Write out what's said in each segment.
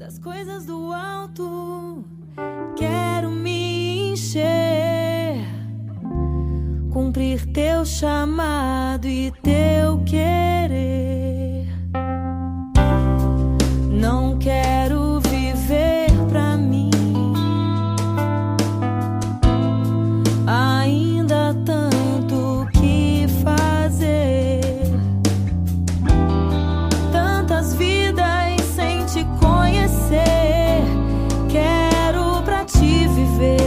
das coisas do alto. Quero me encher, cumprir teu chamado e teu querer. Não quero viver pra mim, ainda tanto que fazer, tantas vidas sem te conhecer. Quero pra te viver.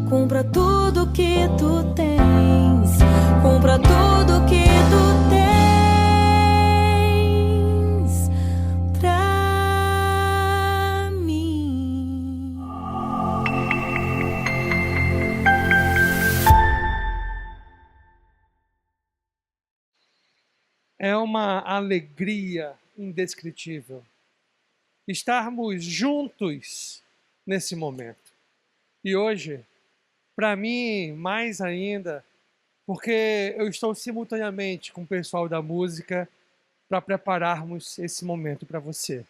Cumpra tudo que tu tens, cumpra tudo que tu tens pra mim. É uma alegria indescritível estarmos juntos nesse momento. E hoje, para mim, mais ainda, porque eu estou simultaneamente com o pessoal da música para prepararmos esse momento para você.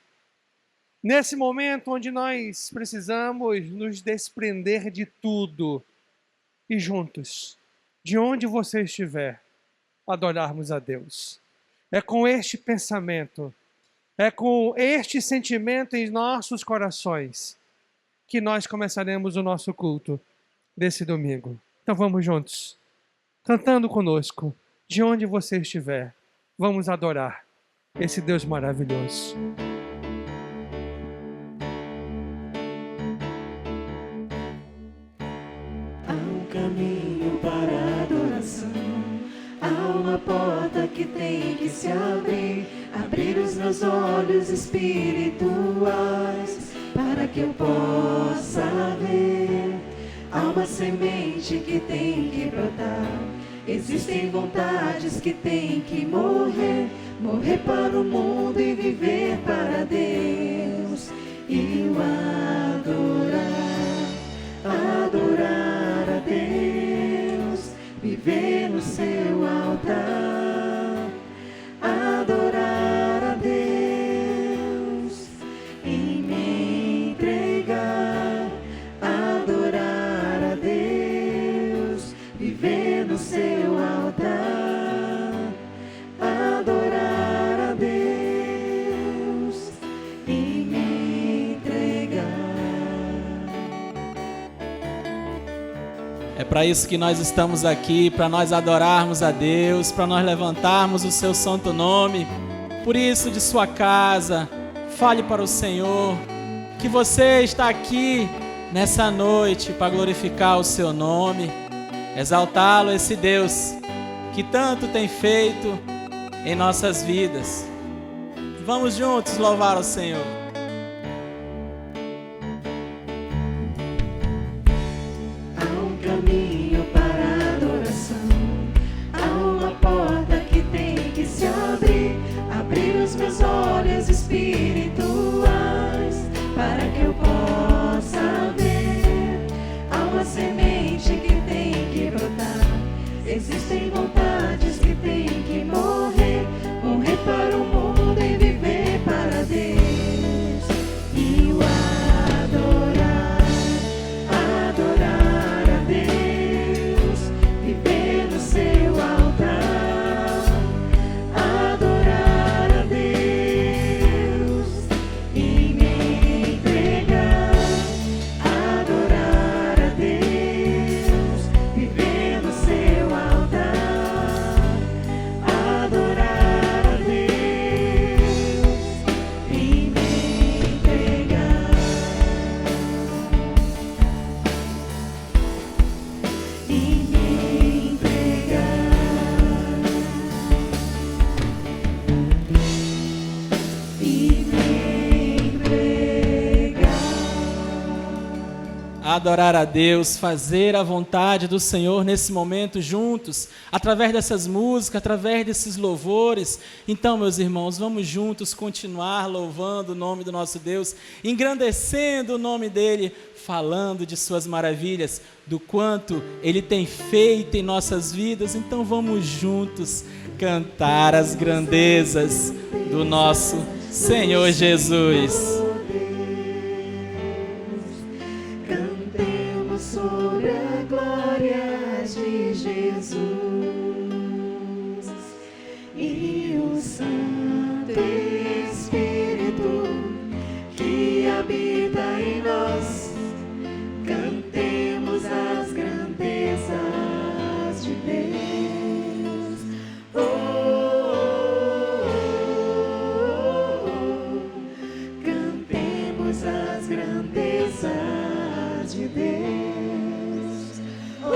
Nesse momento onde nós precisamos nos desprender de tudo e juntos, de onde você estiver, adorarmos a Deus. É com este pensamento, é com este sentimento em nossos corações que nós começaremos o nosso culto desse domingo. Então vamos juntos, cantando conosco, de onde você estiver, vamos adorar esse Deus maravilhoso. Há um caminho para a adoração, há uma porta que tem que se abrir, abrir os meus olhos espirituais, para que eu possa ver. Há uma semente que tem que brotar, existem vontades que tem que morrer, morrer para o mundo e viver para Deus. E o adorar a Deus, viver no seu altar, adorar a Deus e me entregar, adorar a Deus, viver no seu altar, adorar a Deus e me entregar. É para isso que nós estamos aqui, para nós adorarmos a Deus, para nós levantarmos o seu santo nome. Por isso, de sua casa, fale para o Senhor que você está aqui nessa noite para glorificar o seu nome, exaltá-lo, esse Deus que tanto tem feito em nossas vidas. Vamos juntos louvar o Senhor. Há um caminho para a adoração, há uma porta que tem que se abrir. Abrir os meus olhos espirituais para que eu possa ver. Há uma semente que tem que brotar. Existem vontades que tem que morrer. Morrer para o mundo e viver para Deus. E o adorar a Deus, viver no seu altar. Adorar a Deus e me entregar. Adorar a Deus, viver no seu altar. Adorar a Deus e me entregar. E me entregar. E me entregar. Adorar a Deus, fazer a vontade do Senhor nesse momento juntos, através dessas músicas, através desses louvores. Então, meus irmãos, vamos juntos continuar louvando o nome do nosso Deus, engrandecendo o nome dEle, falando de suas maravilhas, do quanto Ele tem feito em nossas vidas. Então vamos juntos cantar as grandezas do nosso Senhor Jesus. Cantemos sobre a glória de Jesus e o Santo Espírito que habita em nós. Cantemos as grandezas de Deus. Oh, oh, oh. Cantemos as grandezas de Deus. Oh,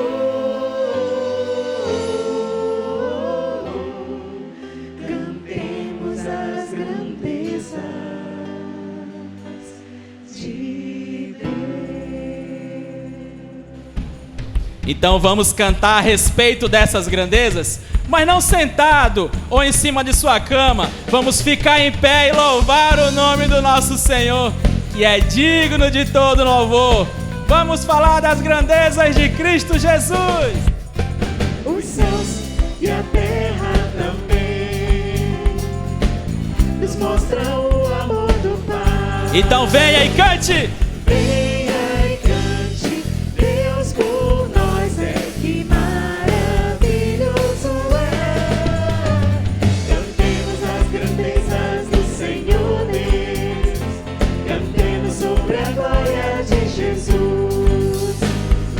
oh, oh. Cantemos as grandezas de Deus. Então vamos cantar a respeito dessas grandezas, mas não sentado ou em cima de sua cama. Vamos ficar em pé e louvar o nome do nosso Senhor, que é digno de todo louvor. Vamos falar das grandezas de Cristo Jesus. Os céus e a terra também nos mostram o amor do Pai. Então venha e cante. Venha e cante, Deus por nós é, que maravilhoso é. Cantemos as grandezas do Senhor Deus, cantemos sobre a glória de Jesus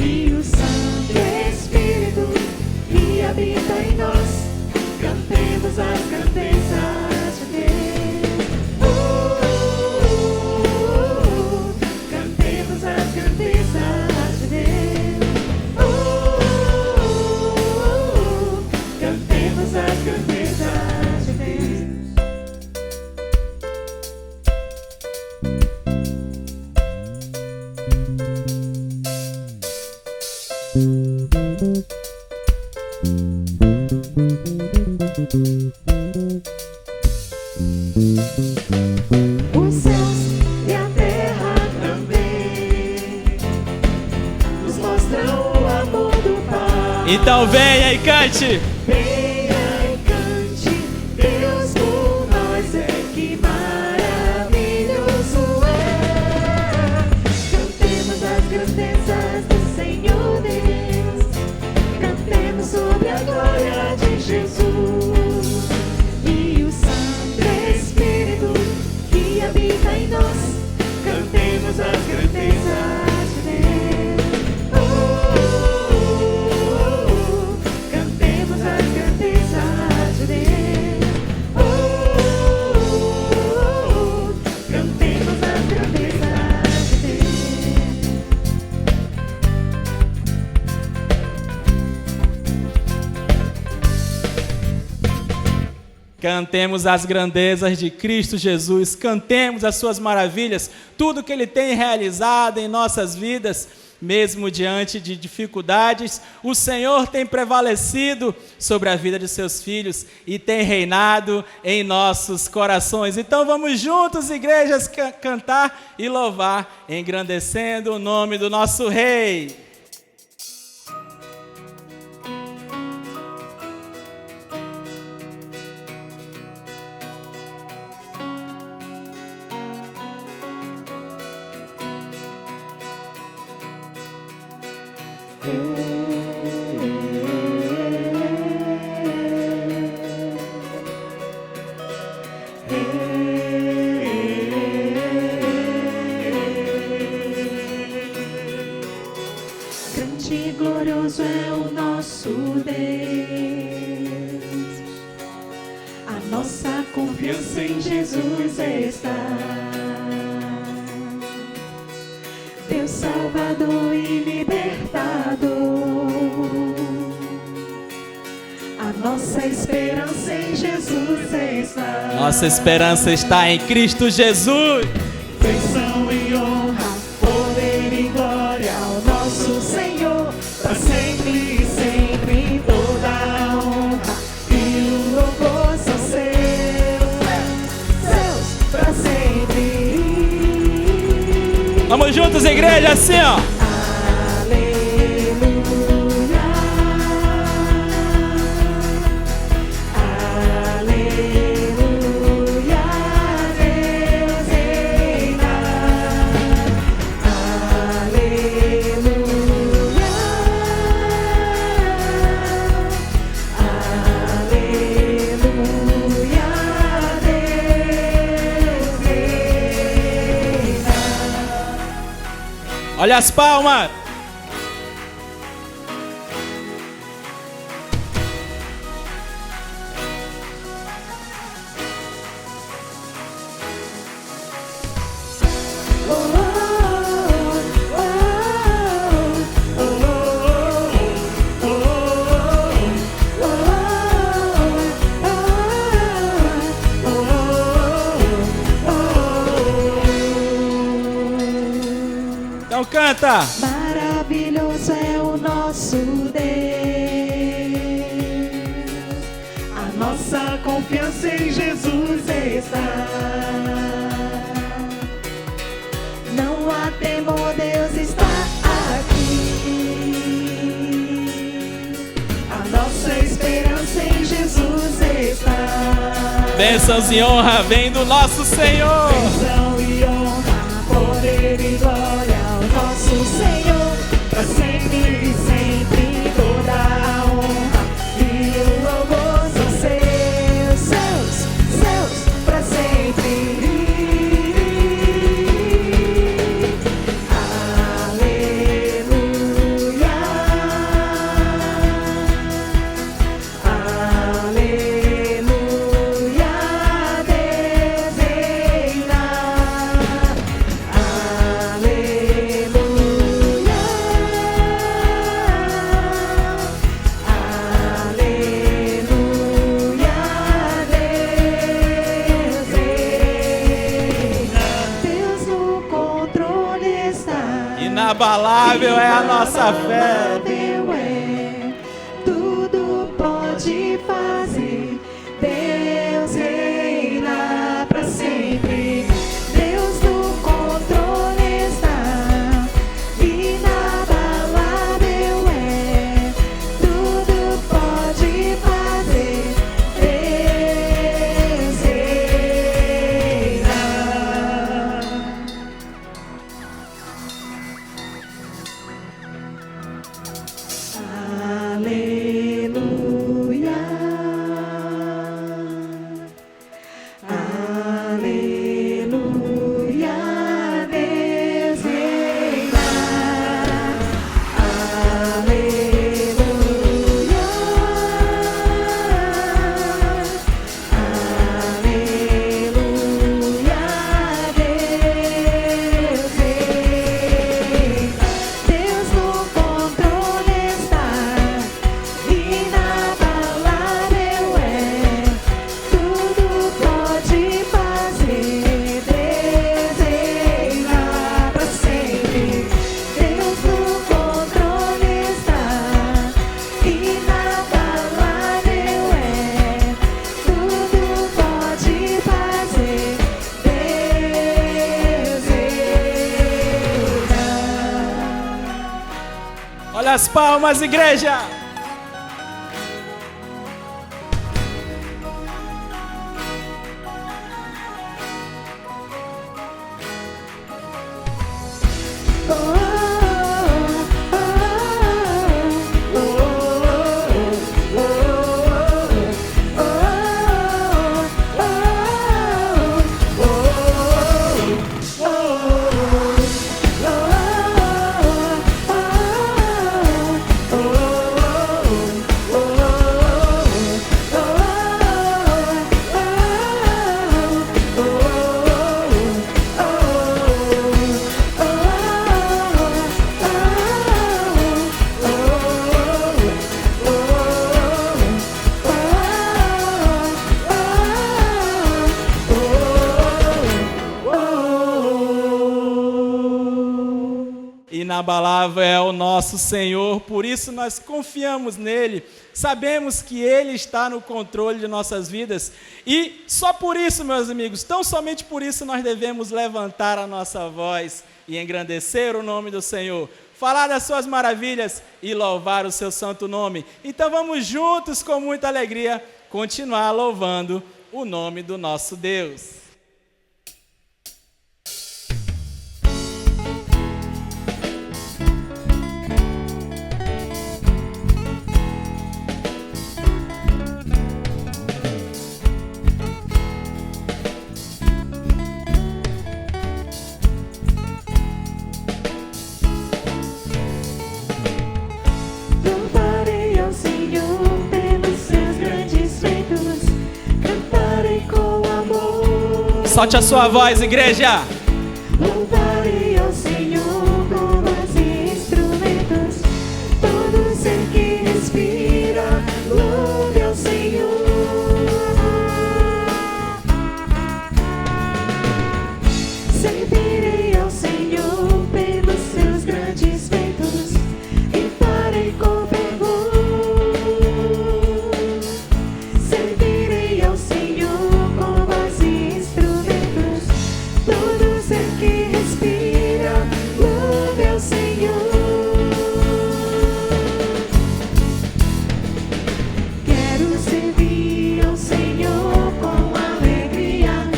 e o Santo Espírito que habita em nós. Cantemos as grandezas de Deus. Oh, oh, oh, oh. Cantemos as grandezas de Deus. Oh, oh, oh, oh. Cantemos as grandezas de Deus. Os céus e a terra também nos mostram o amor do Pai. Então venha e cante. Venha e cante, Deus por nós é, que maravilhoso é. Cantemos as grandezas do Senhor Deus, cantemos sobre a glória de Jesus e o Santo Espírito que habita em nós. Cantemos as grandezas de Deus. Oh, oh, oh. Cantemos as grandezas de Cristo Jesus, cantemos as suas maravilhas, tudo que Ele tem realizado em nossas vidas, mesmo diante de dificuldades. O Senhor tem prevalecido sobre a vida de seus filhos e tem reinado em nossos corações. Então vamos juntos, igrejas, cantar e louvar, engrandecendo o nome do nosso Rei. Grande e glorioso é o nosso Deus, a nossa confiança em Jesus está. Deus Salvador e Libertador, a nossa esperança em Jesus está. Nossa esperança está em Cristo Jesus. Bênção e honra, poder e glória ao nosso Senhor, para sempre e sempre toda a honra e o louvor são seus, para sempre. Vamos juntos, igreja, assim, ó. Aleluia, aleluia, Deus reina. Aleluia, aleluia, Deus reina. Olha as palmas. Então canta. Maravilhoso é o nosso Deus, a nossa confiança em Jesus está. Não há temor, Deus está aqui. A nossa esperança em Jesus está. Bênçãos e honra vem do nosso Senhor. Bênção e honra, poder e glória ao nosso Senhor, para sempre e sempre toda a honra e o louvor são seus, para sempre. Aleluia, aleluia, Deus reina. Aleluia, aleluia, Deus reina. Deus no controle está. Inabalável é a nossa fé. Inabalável é, tudo pode fazer. Deus reina para sempre. Deus no controle está. Inabalável é, tudo pode fazer. Deus reina. Aleluia. Olha as palmas, igreja! Inabalável é o nosso Senhor, por isso nós confiamos nele, sabemos que ele está no controle de nossas vidas e só por isso, meus amigos, tão somente por isso nós devemos levantar a nossa voz e engrandecer o nome do Senhor, falar das suas maravilhas e louvar o seu santo nome. Então vamos juntos com muita alegria continuar louvando o nome do nosso Deus. Solte a sua voz, igreja. Louvarei ao Senhor com os instrumentos. Todo ser que respira, louve ao Senhor. Servirei ao Senhor pelos seus grandes feitos e farei com fervor. Servirei ao Senhor com voz e instrumentos. Todo ser que respira, louve ao Senhor. Quero servir ao Senhor com alegria.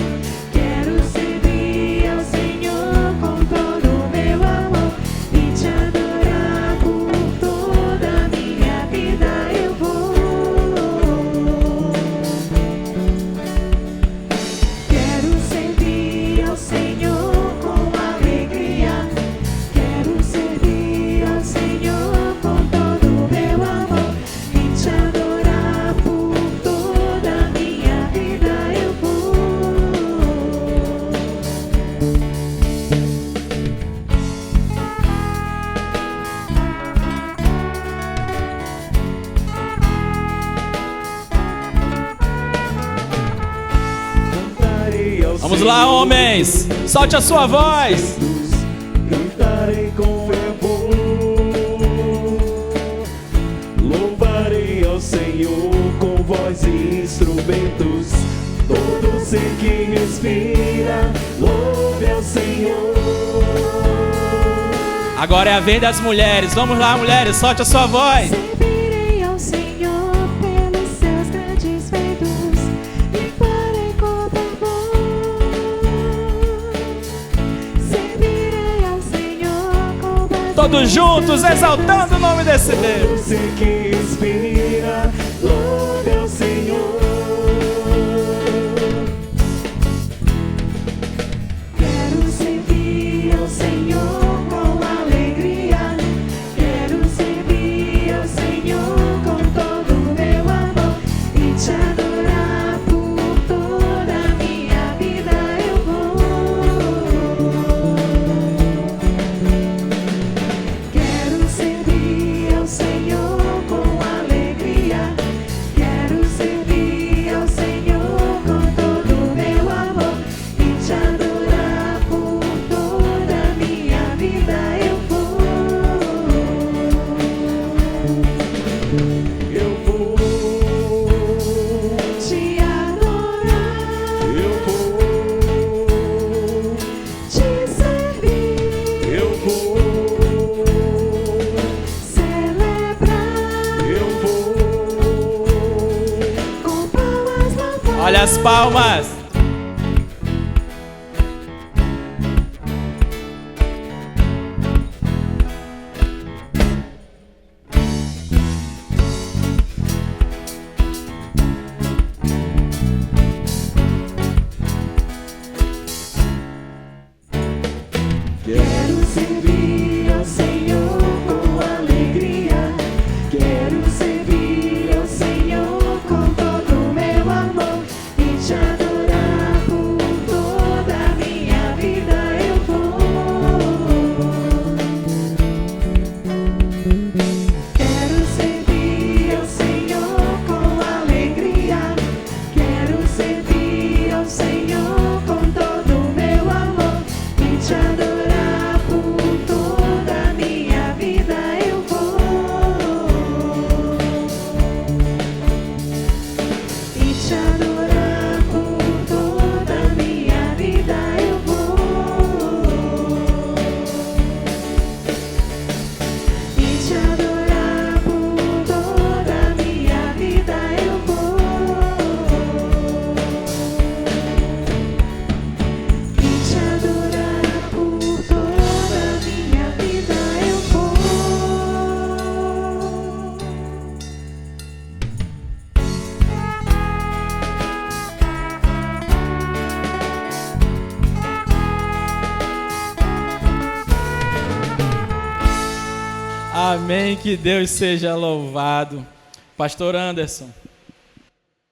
Quero servir ao Senhor com todo o meu amor e te adorar por toda a minha vida eu vou. Quero servir ao Senhor com alegria. Quero servir ao Senhor com todo o meu amor e te adorar por toda a minha vida eu vou. Vamos lá, homens. Solte a sua voz. Cantarei com fervor, louvarei ao Senhor com voz e instrumentos. Todo ser que respira, louve ao Senhor. Agora é a vez das mulheres. Vamos lá, mulheres. Solte a sua voz. Servirei ao Senhor pelos seus grandes feitos e farei com fervor. Servirei ao Senhor com voz. Todos juntos, exaltando o nome desse Deus. Todo ser que respira, louve ao Senhor. Quero servir ao Senhor com alegria. Quero servir ao Senhor com todo o meu amor e te adorar por toda a minha vida eu vou. Quero servir ao Senhor com alegria. as palmas. Quero servir ao Senhor com alegria. Quero servir ao Senhor com todo o meu amor e te adorar por toda a minha vida. Eu vou. Quero servir ao Senhor com alegria. Quero servir ao Senhor com todo o meu amor e te adorar. Amém, que Deus seja louvado. Pastor Anderson.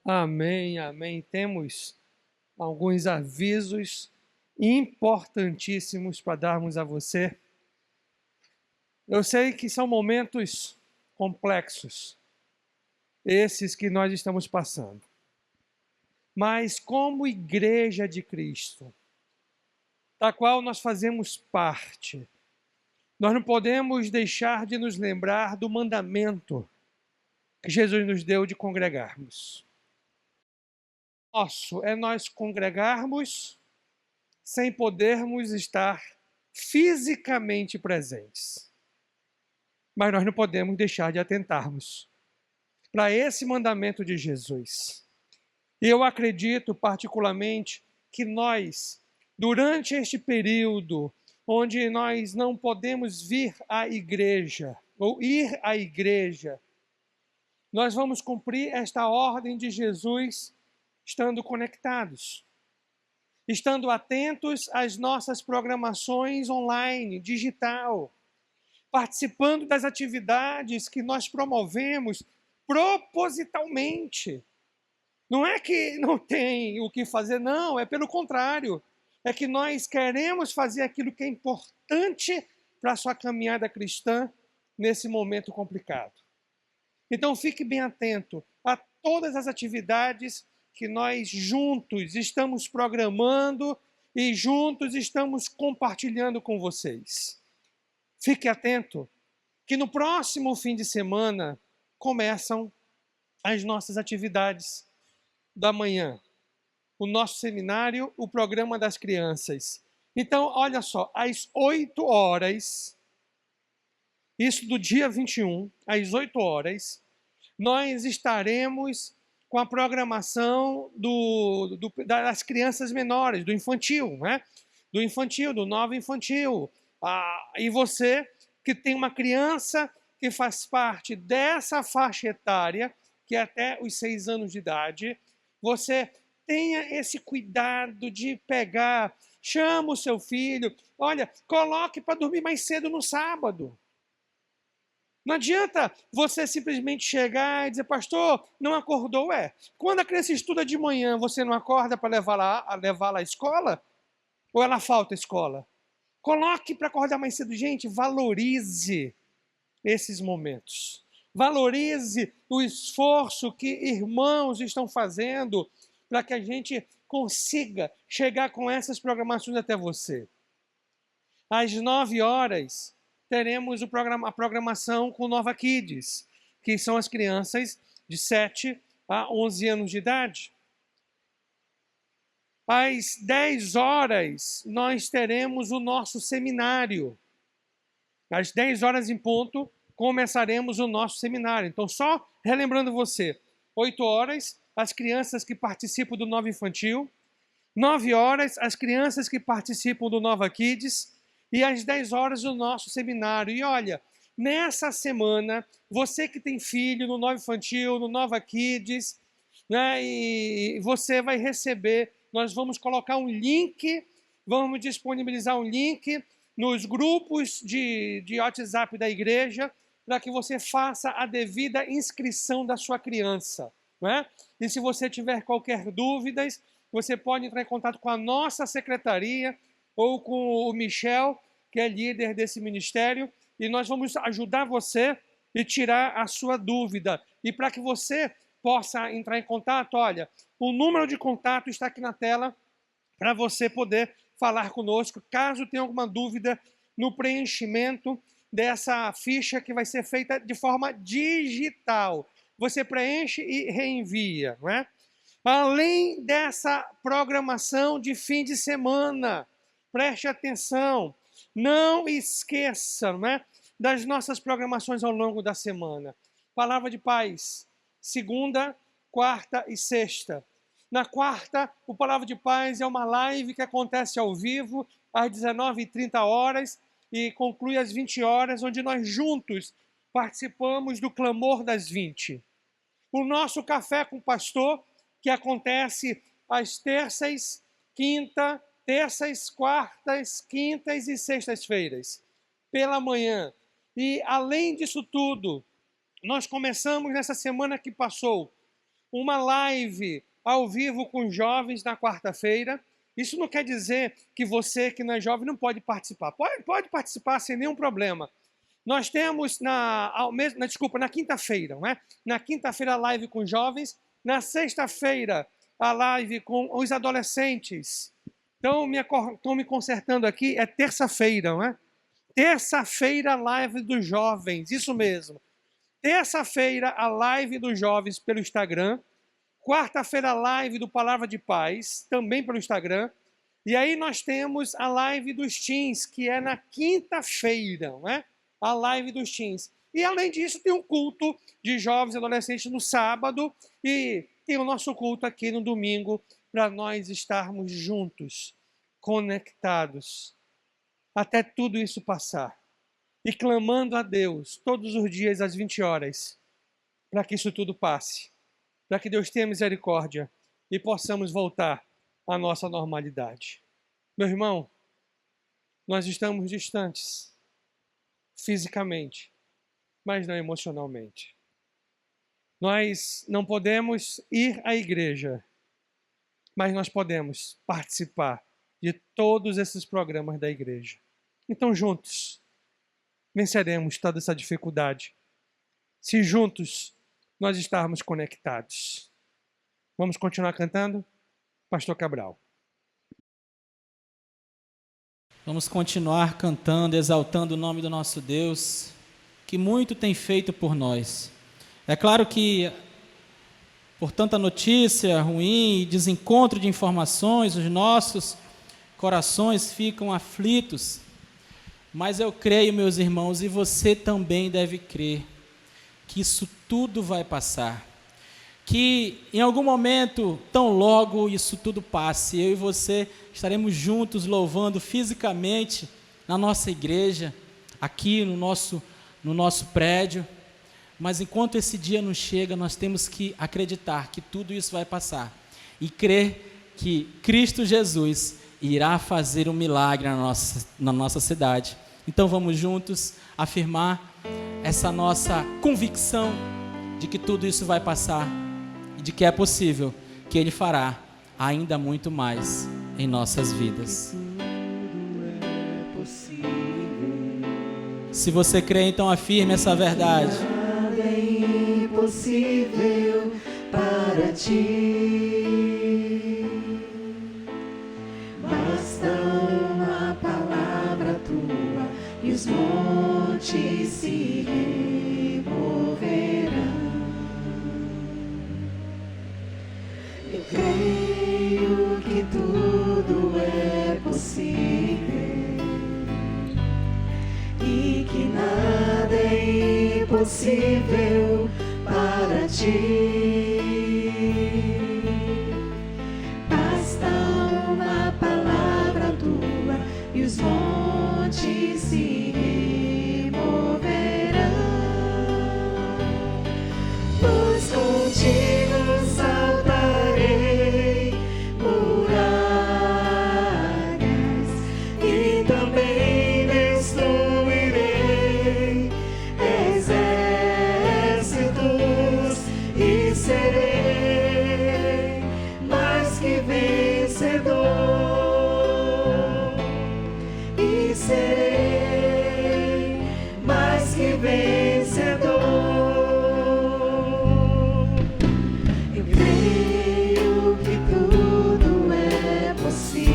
Amém, amém. Temos alguns avisos importantíssimos para darmos a você. Eu sei que são momentos complexos, esses que nós estamos passando. Mas como Igreja de Cristo, da qual nós fazemos parte, nós não podemos deixar de nos lembrar do mandamento que Jesus nos deu de congregarmos. Nosso é nós congregarmos sem podermos estar fisicamente presentes. Mas nós não podemos deixar de atentarmos para esse mandamento de Jesus. E eu acredito particularmente que nós, durante este período onde nós não podemos vir à igreja, ou ir à igreja, nós vamos cumprir esta ordem de Jesus estando conectados, estando atentos às nossas programações online, digital, participando das atividades que nós promovemos propositalmente. Não é que não tem o que fazer, não, é pelo contrário. É que nós queremos fazer aquilo que é importante para a sua caminhada cristã nesse momento complicado. Então fique bem atento a todas as atividades que nós juntos estamos programando e juntos estamos compartilhando com vocês. Fique atento que no próximo fim de semana começam as nossas atividades da manhã. O nosso seminário, o programa das crianças. Então, olha só, às 8 horas, isso do dia 21, às 8 horas, nós estaremos com a programação das crianças menores, do infantil, né? Do infantil, do novo infantil. E você que tem uma criança que faz parte dessa faixa etária, que é até os 6 anos de idade, você tenha esse cuidado de pegar, chama o seu filho, olha, coloque para dormir mais cedo no sábado. Não adianta você simplesmente chegar e dizer, pastor, não acordou, Quando a criança estuda de manhã, você não acorda para levá-la à escola? Ou ela falta à escola? Coloque para acordar mais cedo. Gente, valorize esses momentos. Valorize o esforço que irmãos estão fazendo para que a gente consiga chegar com essas programações até você. Às 9 horas, teremos a programação com Nova Kids, que são as crianças de 7 a 11 anos de idade. Às 10 horas, nós teremos o nosso seminário. Às 10 horas em ponto, começaremos o nosso seminário. Então, só relembrando você, 8 horas, as crianças que participam do Nova Infantil, 9 horas, as crianças que participam do Nova Kids, e às 10 horas o nosso seminário. E olha, nessa semana, você que tem filho no Nova Infantil, no Nova Kids, né, e você vai receber, nós vamos colocar um link, vamos disponibilizar um link nos grupos de WhatsApp da igreja, para que você faça a devida inscrição da sua criança. Né? E se você tiver qualquer dúvidas, você pode entrar em contato com a nossa secretaria ou com o Michel, que é líder desse ministério, e nós vamos ajudar você e tirar a sua dúvida. E para que você possa entrar em contato, olha, o número de contato está aqui na tela para você poder falar conosco, caso tenha alguma dúvida no preenchimento dessa ficha que vai ser feita de forma digital. Você preenche e reenvia, não é? Além dessa programação de fim de semana, preste atenção, não esqueça, não é, das nossas programações ao longo da semana. Palavra de Paz, segunda, quarta e sexta. Na quarta, o Palavra de Paz é uma live que acontece ao vivo às 19h30 e conclui às 20 horas, onde nós juntos participamos do Clamor das 20. O nosso Café com o Pastor, que acontece às terças, quartas, quintas e sextas-feiras, pela manhã. E além disso tudo, nós começamos nessa semana que passou uma live ao vivo com jovens na quarta-feira. Isso não quer dizer que você que não é jovem não pode participar. Pode participar sem nenhum problema. Nós temos na quinta-feira, não é? Na quinta-feira a live com jovens, na sexta-feira a live com os adolescentes. Então, estou me consertando aqui, é terça-feira, não é? Terça-feira a live dos jovens, isso mesmo. Terça-feira a live dos jovens pelo Instagram. Quarta-feira a live do Palavra de Paz, também pelo Instagram. E aí nós temos a live dos teens, que é na quinta-feira, não é? A live dos teens. E além disso tem um culto de jovens e adolescentes no sábado e tem o nosso culto aqui no domingo para nós estarmos juntos, conectados, até tudo isso passar. E clamando a Deus todos os dias às 20 horas, para que isso tudo passe. Para que Deus tenha misericórdia e possamos voltar à nossa normalidade. Meu irmão, nós estamos distantes fisicamente, mas não emocionalmente. Nós não podemos ir à igreja, mas nós podemos participar de todos esses programas da igreja. Então, juntos, venceremos toda essa dificuldade. Se juntos nós estarmos conectados. Vamos continuar cantando? Pastor Cabral. Vamos continuar cantando, exaltando o nome do nosso Deus, que muito tem feito por nós. É claro que, por tanta notícia ruim e desencontro de informações, os nossos corações ficam aflitos. Mas eu creio, meus irmãos, e você também deve crer, que isso tudo vai passar. Que em algum momento, tão logo isso tudo passe, eu e você estaremos juntos louvando fisicamente na nossa igreja, aqui no nosso prédio. Mas enquanto esse dia não chega, nós temos que acreditar que tudo isso vai passar e crer que Cristo Jesus irá fazer um milagre na nossa cidade. Então vamos juntos afirmar essa nossa convicção de que tudo isso vai passar e de que é possível, que Ele fará ainda muito mais em nossas vidas. Se você crê, então afirme essa verdade. Nada é impossível para ti. Basta uma palavra tua e os montes se removerão. Eu creio que tudo é possível e que nada é impossível para ti. que vencedor. Eu creio que tudo é possível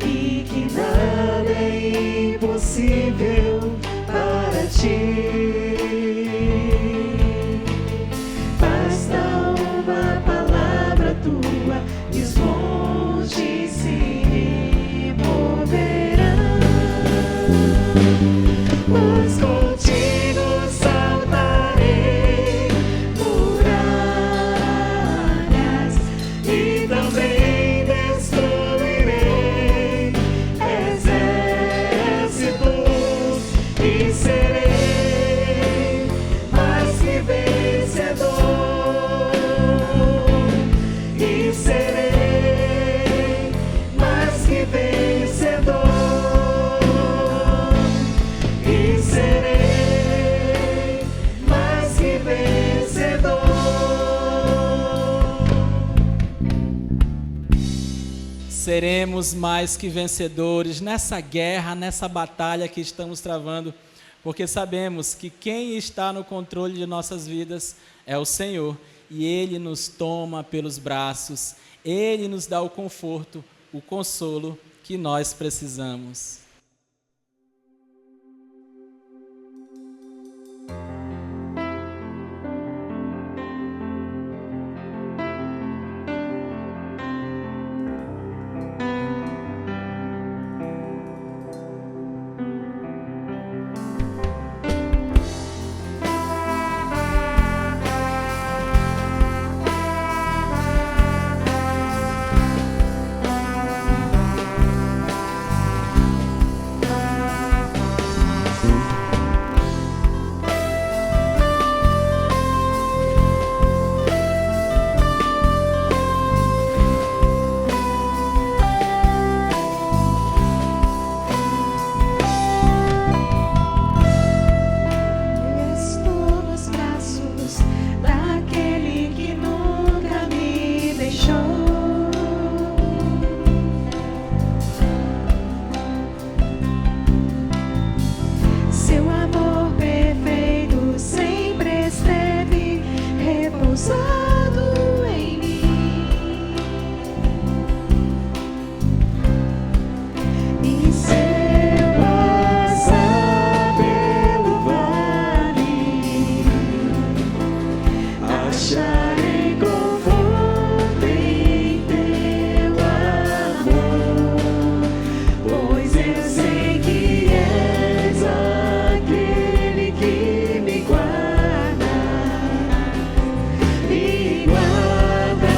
e que nada é impossível para ti. Basta uma palavra tua e os montes se moverão. Pois contigo saltarei muralhas e também destruirei exércitos e serei mais que vencedor. E serei mais que vencedor. E serei mais que vencedor. Seremos mais que vencedores nessa guerra, nessa batalha que estamos travando, porque sabemos que quem está no controle de nossas vidas é o Senhor, e Ele nos toma pelos braços, Ele nos dá o conforto, o consolo que nós precisamos. Estou nos braços daquele que nunca me deixou. Seu amor perfeito sempre esteve repousado em mim. E se eu passar pelo vale, acharei conforto em teu amor, pois eu sei que és aquele que me guarda, me guarda.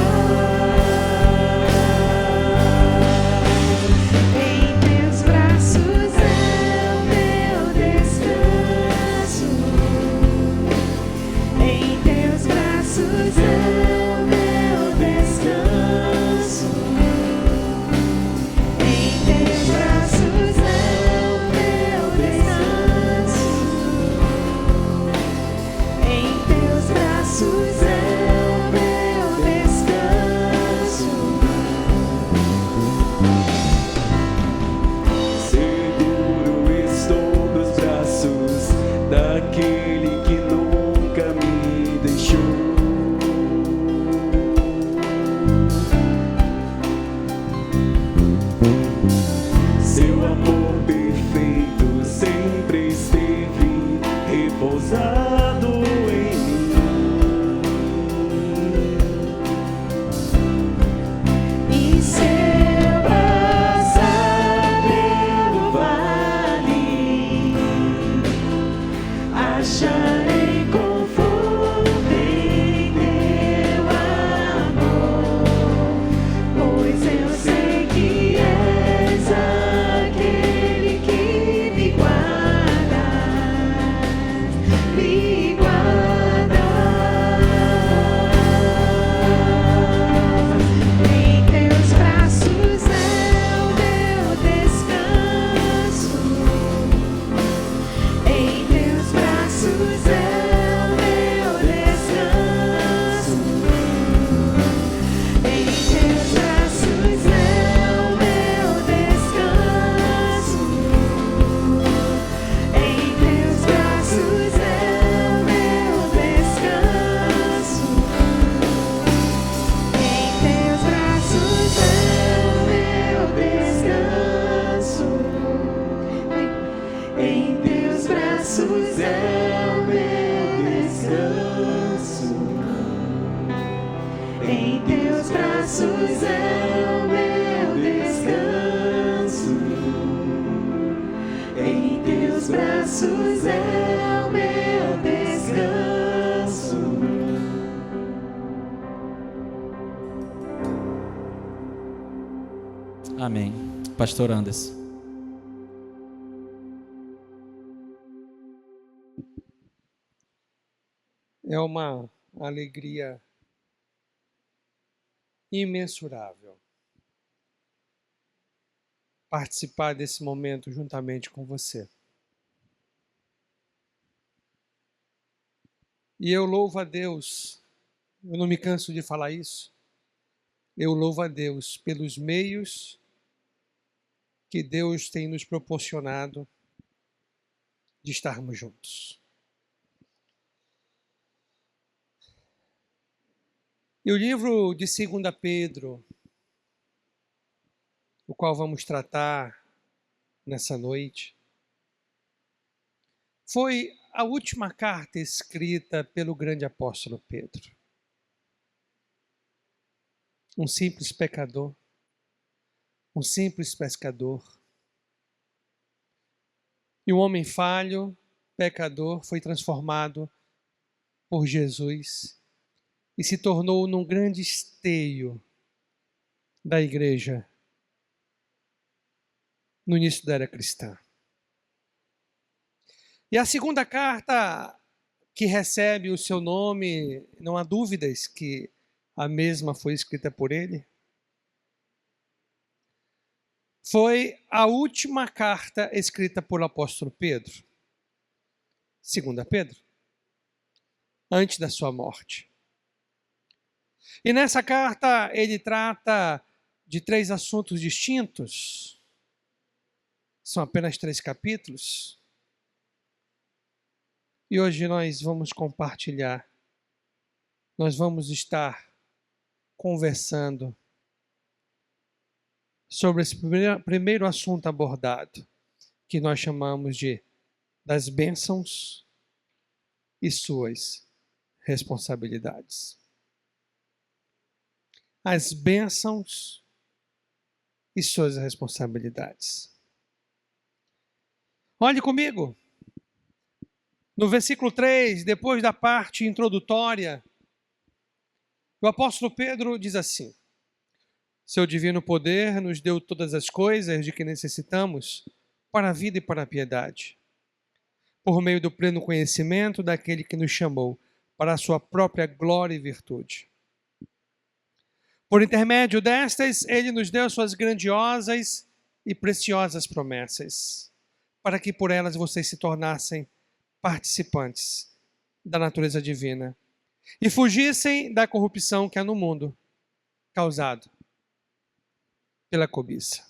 Em teus braços é o meu descanso. Em teus braços é o meu descanso. Em teus braços é o meu descanso. Em teus braços é o meu descanso. Seguro estou nos braços daquele que nunca me deixou. Seu amor perfeito sempre esteve repousado em mim. E se eu passar pelo vale, acharei conforto em teu amor, pois eu sei que és aquele que me guarda, me guarda. Em teus braços é o meu descanso. Em teus braços teus braços é o meu descanso. Em teus braços é o meu descanso. Em teus braços é o meu descanso. Amém. Pastor Anderson. É uma alegria imensurável participar desse momento juntamente com você. E eu louvo a Deus, eu não me canso de falar isso, eu louvo a Deus pelos meios que Deus tem nos proporcionado de estarmos juntos. E o livro de 2 Pedro, o qual vamos tratar nessa noite, foi a última carta escrita pelo grande apóstolo Pedro. Um simples pecador, um simples pescador. E um homem falho, pecador, foi transformado por Jesus e se tornou num grande esteio da igreja no início da era cristã. E a segunda carta que recebe o seu nome, não há dúvidas que a mesma foi escrita por ele, foi a última carta escrita por apóstolo Pedro, 2 Pedro, antes da sua morte. E nessa carta ele trata de 3 assuntos distintos, são apenas 3 capítulos, e hoje nós vamos compartilhar, nós vamos estar conversando sobre esse primeiro assunto abordado, que nós chamamos de das bênçãos e suas responsabilidades. As bênçãos e suas responsabilidades. Olhe comigo, no versículo 3, depois da parte introdutória, o apóstolo Pedro diz assim: seu divino poder nos deu todas as coisas de que necessitamos para a vida e para a piedade, por meio do pleno conhecimento daquele que nos chamou para a sua própria glória e virtude. Por intermédio destas, ele nos deu suas grandiosas e preciosas promessas, para que por elas vocês se tornassem participantes da natureza divina e fugissem da corrupção que há no mundo, causado pela cobiça.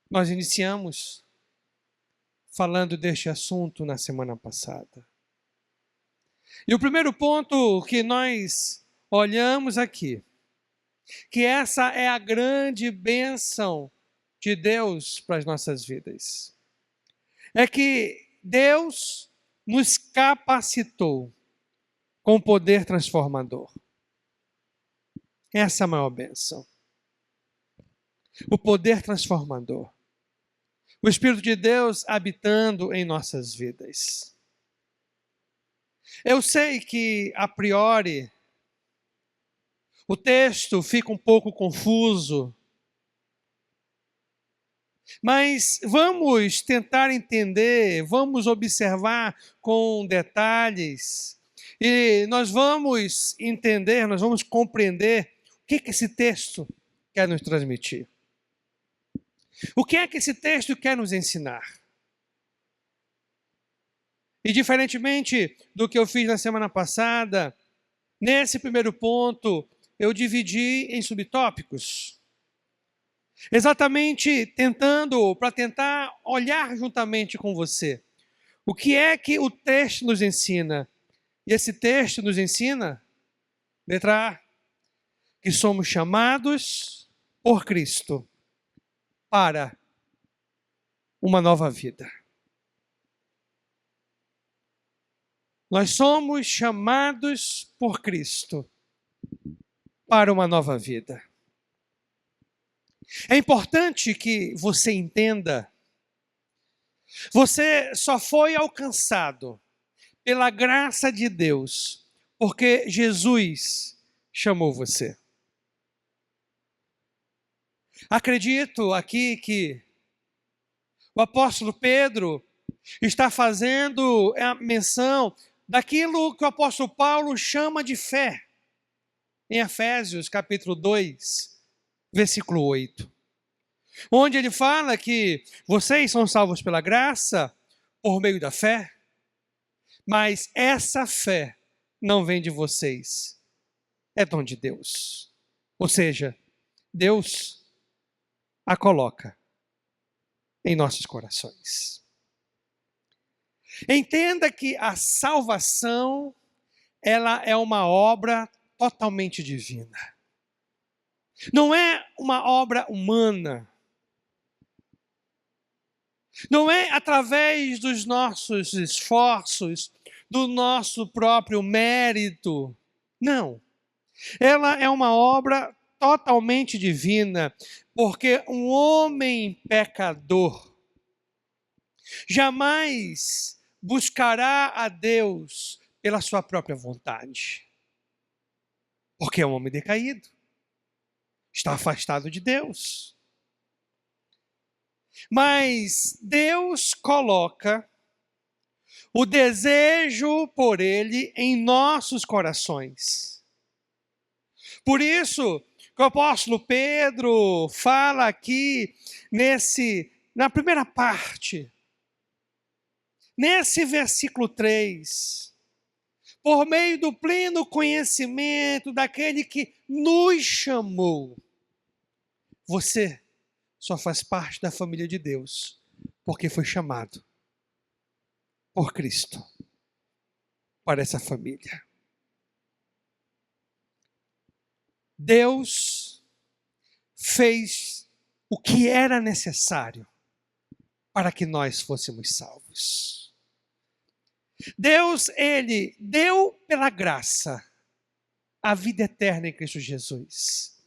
Nós iniciamos falando deste assunto na semana passada. E o primeiro ponto que nós olhamos aqui, que essa é a grande bênção de Deus para as nossas vidas, é que Deus nos capacitou com poder transformador. Essa é a maior bênção. O poder transformador. O Espírito de Deus habitando em nossas vidas. Eu sei que, a priori, o texto fica um pouco confuso, mas vamos tentar entender, vamos observar com detalhes, e nós vamos entender, nós vamos compreender o que esse texto quer nos transmitir. O que é que esse texto quer nos ensinar? E diferentemente do que eu fiz na semana passada, nesse primeiro ponto eu dividi em subtópicos. Exatamente para tentar olhar juntamente com você. O que é que o texto nos ensina? E esse texto nos ensina, letra A, que somos chamados por Cristo para uma nova vida. Nós somos chamados por Cristo para uma nova vida. É importante que você entenda, você só foi alcançado pela graça de Deus, porque Jesus chamou você. Acredito aqui que o apóstolo Pedro está fazendo a menção daquilo que o apóstolo Paulo chama de fé, em Efésios capítulo 2, versículo 8. Onde ele fala que vocês são salvos pela graça por meio da fé, mas essa fé não vem de vocês, é dom de Deus. Ou seja, Deus a coloca em nossos corações. Entenda que a salvação, ela é uma obra totalmente divina. Não é uma obra humana. Não é através dos nossos esforços, do nosso próprio mérito. Não. Ela é uma obra totalmente divina, porque um homem pecador jamais buscará a Deus pela sua própria vontade. Porque é um homem decaído. Está afastado de Deus. Mas Deus coloca o desejo por Ele em nossos corações. Por isso que o apóstolo Pedro fala aqui na primeira parte, nesse versículo 3, por meio do pleno conhecimento daquele que nos chamou. Você só faz parte da família de Deus, porque foi chamado por Cristo para essa família. Deus fez o que era necessário para que nós fôssemos salvos. Deus, Ele deu pela graça a vida eterna em Cristo Jesus.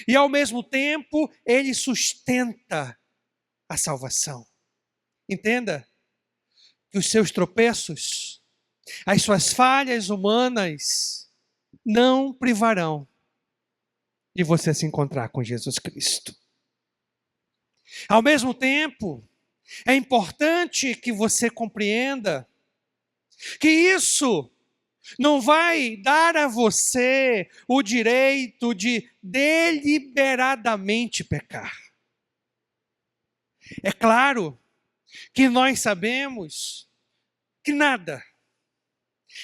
E ao mesmo tempo, Ele sustenta a salvação. Entenda que os seus tropeços, as suas falhas humanas, não privarão de você se encontrar com Jesus Cristo. Ao mesmo tempo, é importante que você compreenda que isso não vai dar a você o direito de deliberadamente pecar. É claro que nós sabemos que nada,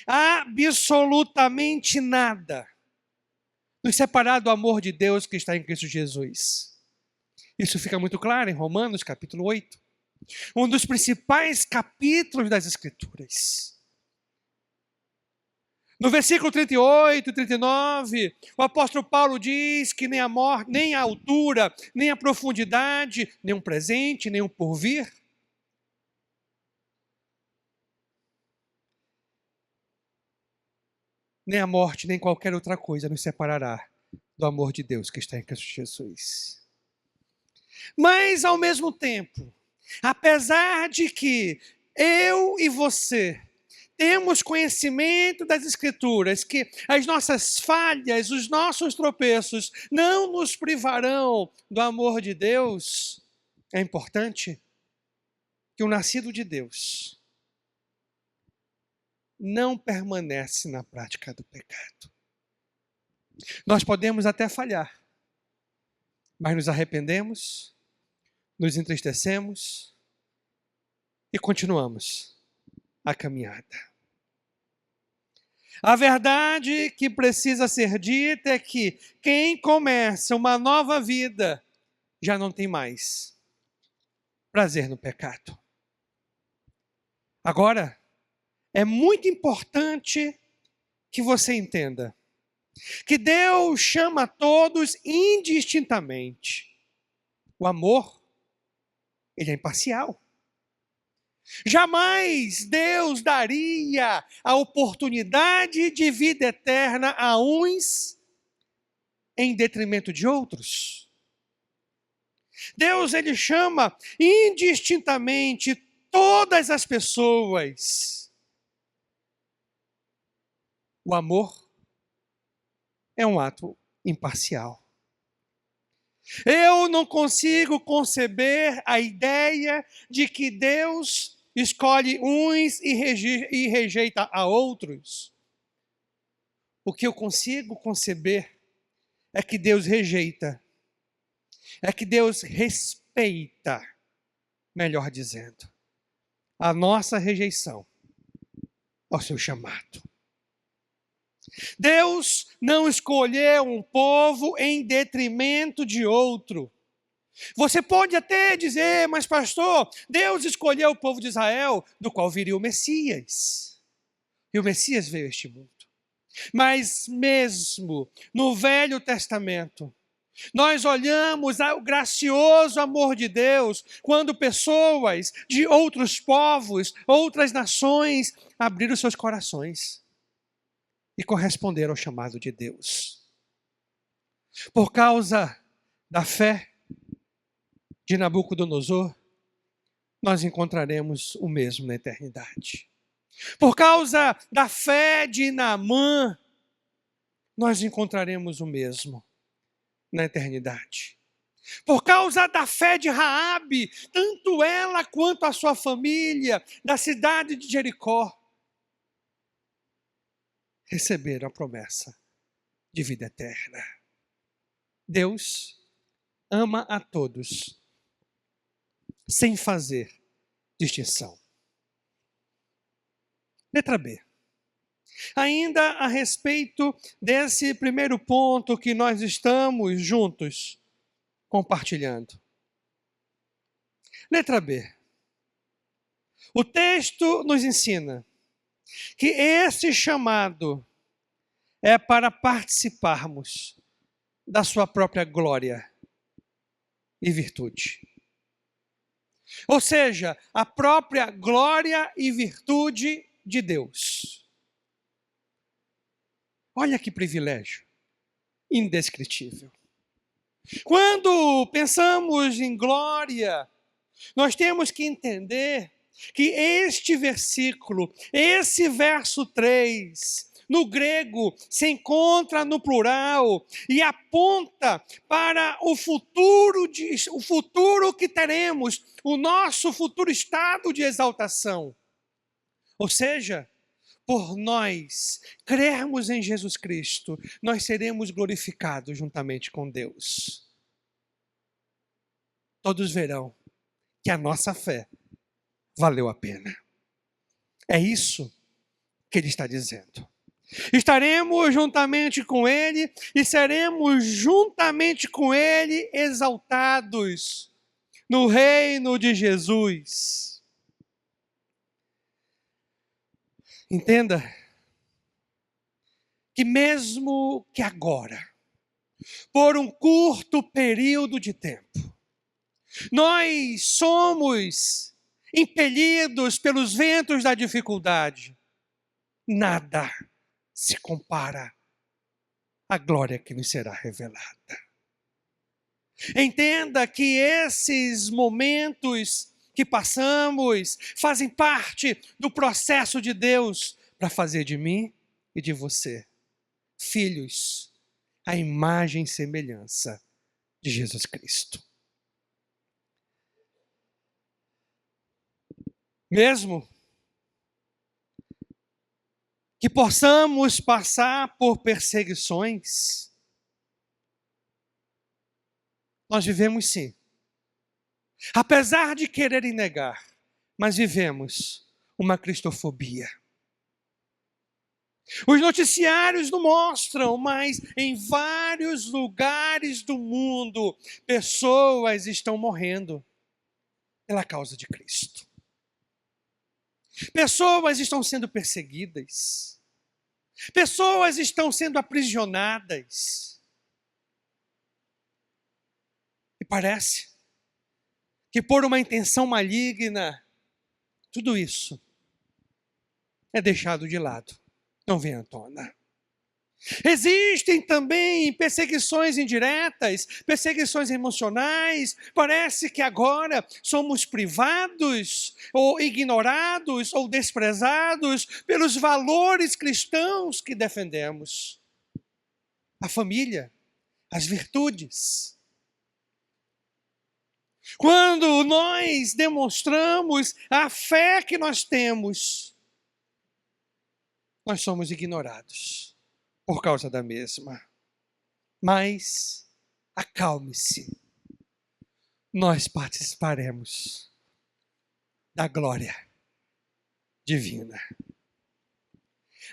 absolutamente nada, nos separar do amor de Deus que está em Cristo Jesus. Isso fica muito claro em Romanos capítulo 8, um dos principais capítulos das Escrituras. No versículo 38 e 39, o apóstolo Paulo diz que nem a morte, nem a altura, nem a profundidade, nem um presente, nem um porvir, nem a morte, nem qualquer outra coisa nos separará do amor de Deus que está em Cristo Jesus. Mas, ao mesmo tempo, apesar de que eu e você temos conhecimento das Escrituras, que as nossas falhas, os nossos tropeços não nos privarão do amor de Deus, é importante que o nascido de Deus não permanece na prática do pecado. Nós podemos até falhar, mas nos arrependemos, nos entristecemos e continuamos a caminhada. A verdade que precisa ser dita é que quem começa uma nova vida já não tem mais prazer no pecado. Agora, é muito importante que você entenda que Deus chama todos indistintamente. O amor, ele é imparcial. Jamais Deus daria a oportunidade de vida eterna a uns em detrimento de outros. Deus, ele chama indistintamente todas as pessoas. O amor é um ato imparcial. Eu não consigo conceber a ideia de que Deus escolhe uns e rejeita a outros. O que eu consigo conceber é que Deus rejeita, é que Deus respeita, melhor dizendo, a nossa rejeição ao seu chamado. Deus não escolheu um povo em detrimento de outro. Você pode até dizer, mas pastor, Deus escolheu o povo de Israel, do qual viria o Messias. E o Messias veio a este mundo. Mas mesmo no Velho Testamento, nós olhamos o gracioso amor de Deus quando pessoas de outros povos, outras nações, abriram seus corações e corresponderam ao chamado de Deus. Por causa da fé de Nabucodonosor, nós encontraremos o mesmo na eternidade. Por causa da fé de Naamã, nós encontraremos o mesmo na eternidade. Por causa da fé de Raabe, tanto ela quanto a sua família, da cidade de Jericó, receberam a promessa de vida eterna. Deus ama a todos, sem fazer distinção. Letra B. Ainda a respeito desse primeiro ponto que nós estamos juntos compartilhando. Letra B. O texto nos ensina que esse chamado é para participarmos da sua própria glória e virtude. Ou seja, a própria glória e virtude de Deus. Olha que privilégio indescritível. Quando pensamos em glória, nós temos que entender que este versículo, esse verso 3, no grego, se encontra no plural e aponta para o futuro que teremos, o nosso futuro estado de exaltação. Ou seja, por nós crermos em Jesus Cristo, nós seremos glorificados juntamente com Deus. Todos verão que a nossa fé valeu a pena. É isso que ele está dizendo. Estaremos juntamente com ele e seremos juntamente com ele exaltados no reino de Jesus. Entenda que mesmo que agora, por um curto período de tempo, nós somos impelidos pelos ventos da dificuldade, nada se compara à glória que nos será revelada. Entenda que esses momentos que passamos fazem parte do processo de Deus para fazer de mim e de você filhos à imagem e semelhança de Jesus Cristo. Mesmo que possamos passar por perseguições, nós vivemos sim. Apesar de quererem negar, mas vivemos uma cristofobia. Os noticiários não mostram, mas em vários lugares do mundo, pessoas estão morrendo pela causa de Cristo. Pessoas estão sendo perseguidas. Pessoas estão sendo aprisionadas. E parece que por uma intenção maligna, tudo isso é deixado de lado, não vem à tona. Existem também perseguições indiretas, perseguições emocionais. Parece que agora somos privados, ou ignorados, ou desprezados pelos valores cristãos que defendemos. A família, as virtudes. Quando nós demonstramos a fé que nós temos, nós somos ignorados por causa da mesma. Mas acalme-se, nós participaremos da glória divina.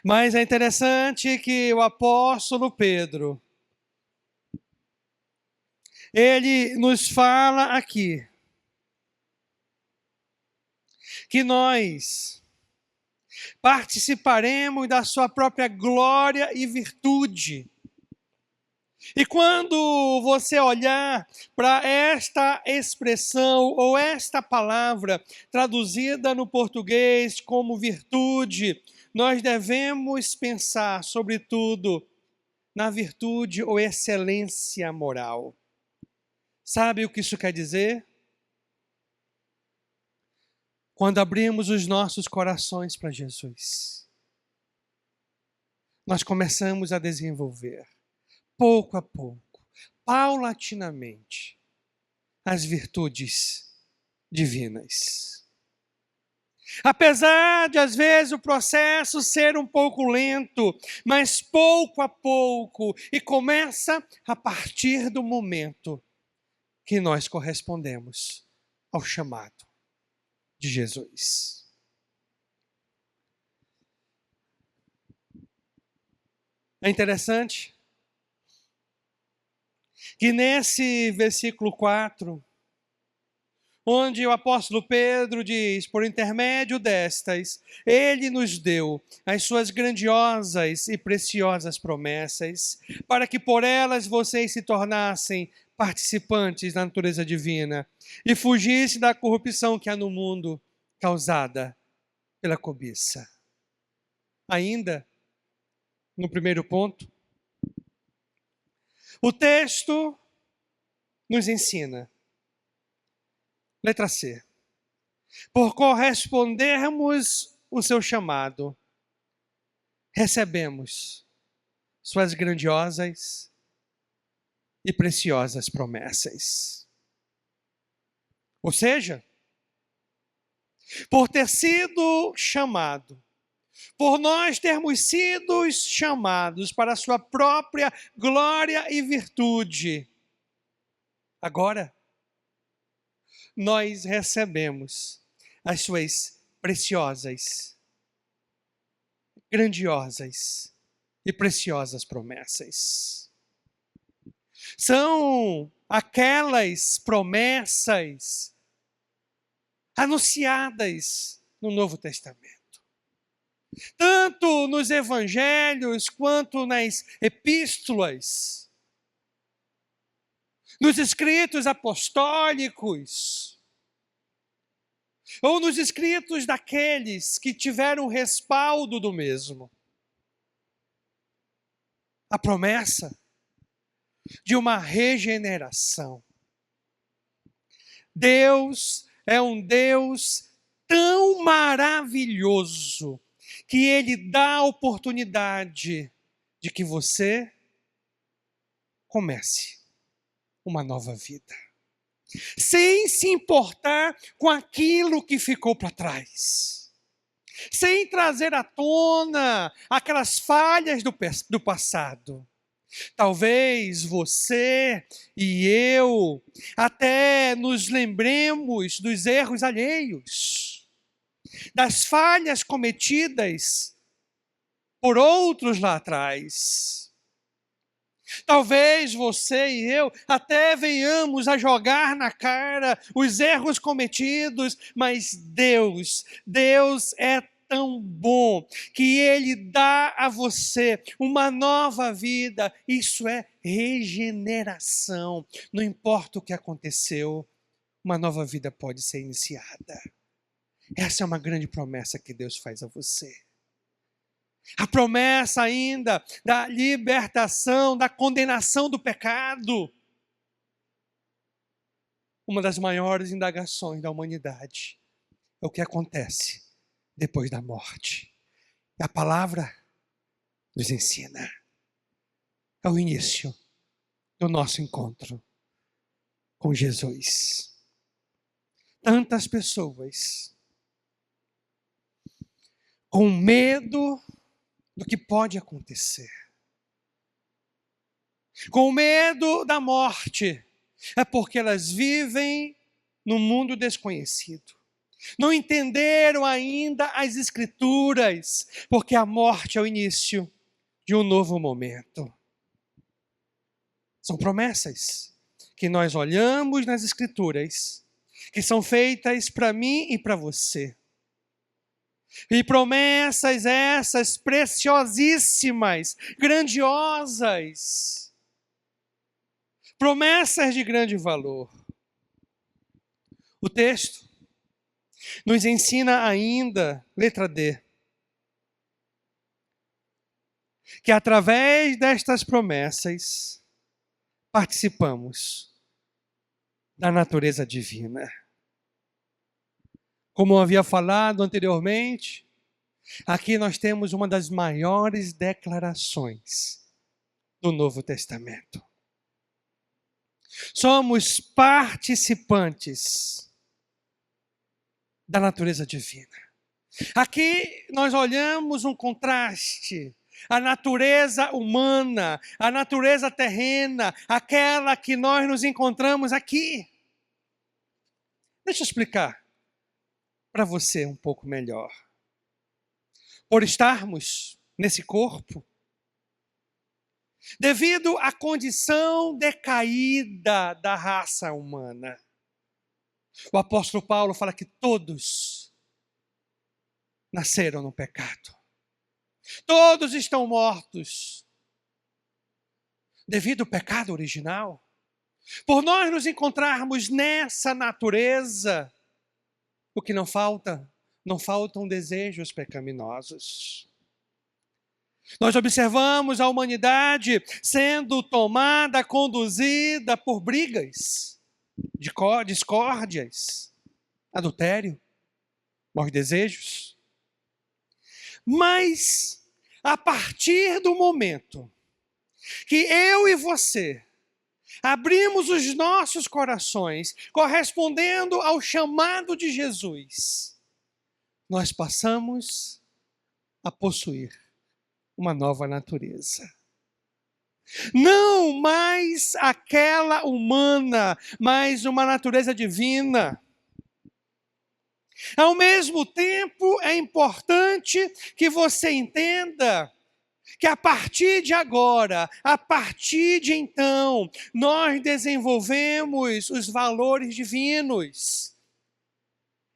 Mas é interessante que o apóstolo Pedro, ele nos fala aqui que nós participaremos da sua própria glória e virtude. E quando você olhar para esta expressão ou esta palavra traduzida no português como virtude, nós devemos pensar, sobretudo, na virtude ou excelência moral. Sabe o que isso quer dizer? Quando abrimos os nossos corações para Jesus, nós começamos a desenvolver, pouco a pouco, paulatinamente, as virtudes divinas. Apesar de, às vezes, o processo ser um pouco lento, mas pouco a pouco, e começa a partir do momento que nós correspondemos ao chamado de Jesus. É interessante que nesse versículo 4, onde o apóstolo Pedro diz, por intermédio destas, ele nos deu as suas grandiosas e preciosas promessas, para que por elas vocês se tornassem participantes da natureza divina e fugissem da corrupção que há no mundo causada pela cobiça. Ainda, no primeiro ponto, o texto nos ensina, letra C, por correspondermos o seu chamado, recebemos suas grandiosas e preciosas promessas. Ou seja, por ter sido chamado, por nós termos sido chamados para a sua própria glória e virtude, agora nós recebemos as suas preciosas, grandiosas e preciosas promessas. São aquelas promessas anunciadas no Novo Testamento. Tanto nos evangelhos quanto nas epístolas, nos escritos apostólicos, ou nos escritos daqueles que tiveram respaldo do mesmo. A promessa de uma regeneração. Deus é um Deus tão maravilhoso que Ele dá a oportunidade de que você comece uma nova vida, sem se importar com aquilo que ficou para trás, sem trazer à tona aquelas falhas do passado. Talvez você e eu até nos lembremos dos erros alheios, das falhas cometidas por outros lá atrás. Talvez você e eu até venhamos a jogar na cara os erros cometidos, mas Deus é tão bom que Ele dá a você uma nova vida. Isso é regeneração. Não importa o que aconteceu, uma nova vida pode ser iniciada. Essa é uma grande promessa que Deus faz a você. A promessa ainda da libertação, da condenação do pecado. Uma das maiores indagações da humanidade é o que acontece depois da morte. E a palavra nos ensina. É o início do nosso encontro com Jesus. Tantas pessoas com medo do que pode acontecer, com medo da morte, é porque elas vivem num mundo desconhecido. Não entenderam ainda as Escrituras, porque a morte é o início de um novo momento. São promessas que nós olhamos nas Escrituras, que são feitas para mim e para você. E promessas essas preciosíssimas, grandiosas. Promessas de grande valor. O texto nos ensina ainda, letra D, que através destas promessas participamos da natureza divina. Como eu havia falado anteriormente, aqui nós temos uma das maiores declarações do Novo Testamento. Somos participantes da natureza divina. Aqui nós olhamos um contraste. A natureza humana, a natureza terrena, aquela que nós nos encontramos aqui. Deixa eu explicar para você um pouco melhor. Por estarmos nesse corpo, devido à condição decaída da raça humana, o apóstolo Paulo fala que todos nasceram no pecado. Todos estão mortos devido ao pecado original. Por nós nos encontrarmos nessa natureza, o que não faltam desejos pecaminosos. Nós observamos a humanidade sendo tomada, conduzida por brigas, discórdias, adultério, maus desejos. Mas, a partir do momento que eu e você abrimos os nossos corações, correspondendo ao chamado de Jesus, nós passamos a possuir uma nova natureza. Não mais aquela humana, mas uma natureza divina. Ao mesmo tempo, é importante que você entenda que a partir de agora, a partir de então, nós desenvolvemos os valores divinos,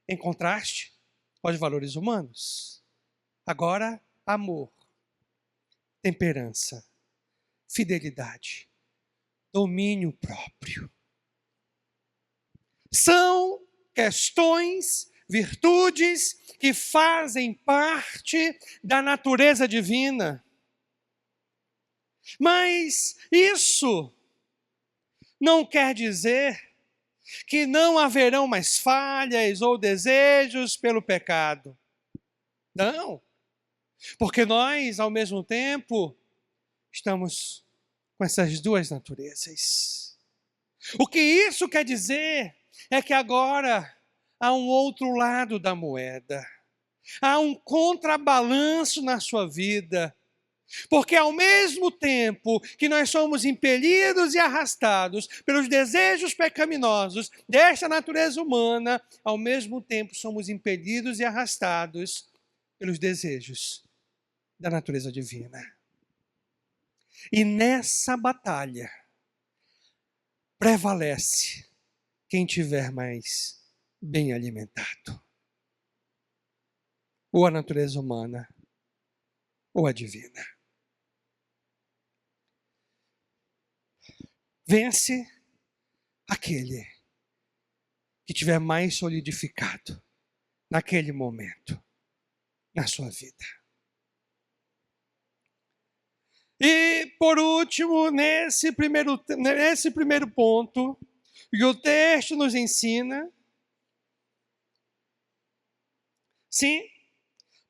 em contraste aos valores humanos. Agora, amor, temperança, fidelidade, domínio próprio. São questões, virtudes que fazem parte da natureza divina. Mas isso não quer dizer que não haverão mais falhas ou desejos pelo pecado. Não. Porque nós, ao mesmo tempo, estamos com essas duas naturezas. O que isso quer dizer é que agora há um outro lado da moeda. Há um contrabalanço na sua vida. Porque ao mesmo tempo que nós somos impelidos e arrastados pelos desejos pecaminosos desta natureza humana, ao mesmo tempo somos impelidos e arrastados pelos desejos da natureza divina. E nessa batalha prevalece quem tiver mais bem alimentado. Ou a natureza humana, ou a divina. Vence aquele que tiver mais solidificado naquele momento, na sua vida. E, por último, nesse primeiro ponto, que o texto nos ensina, sim,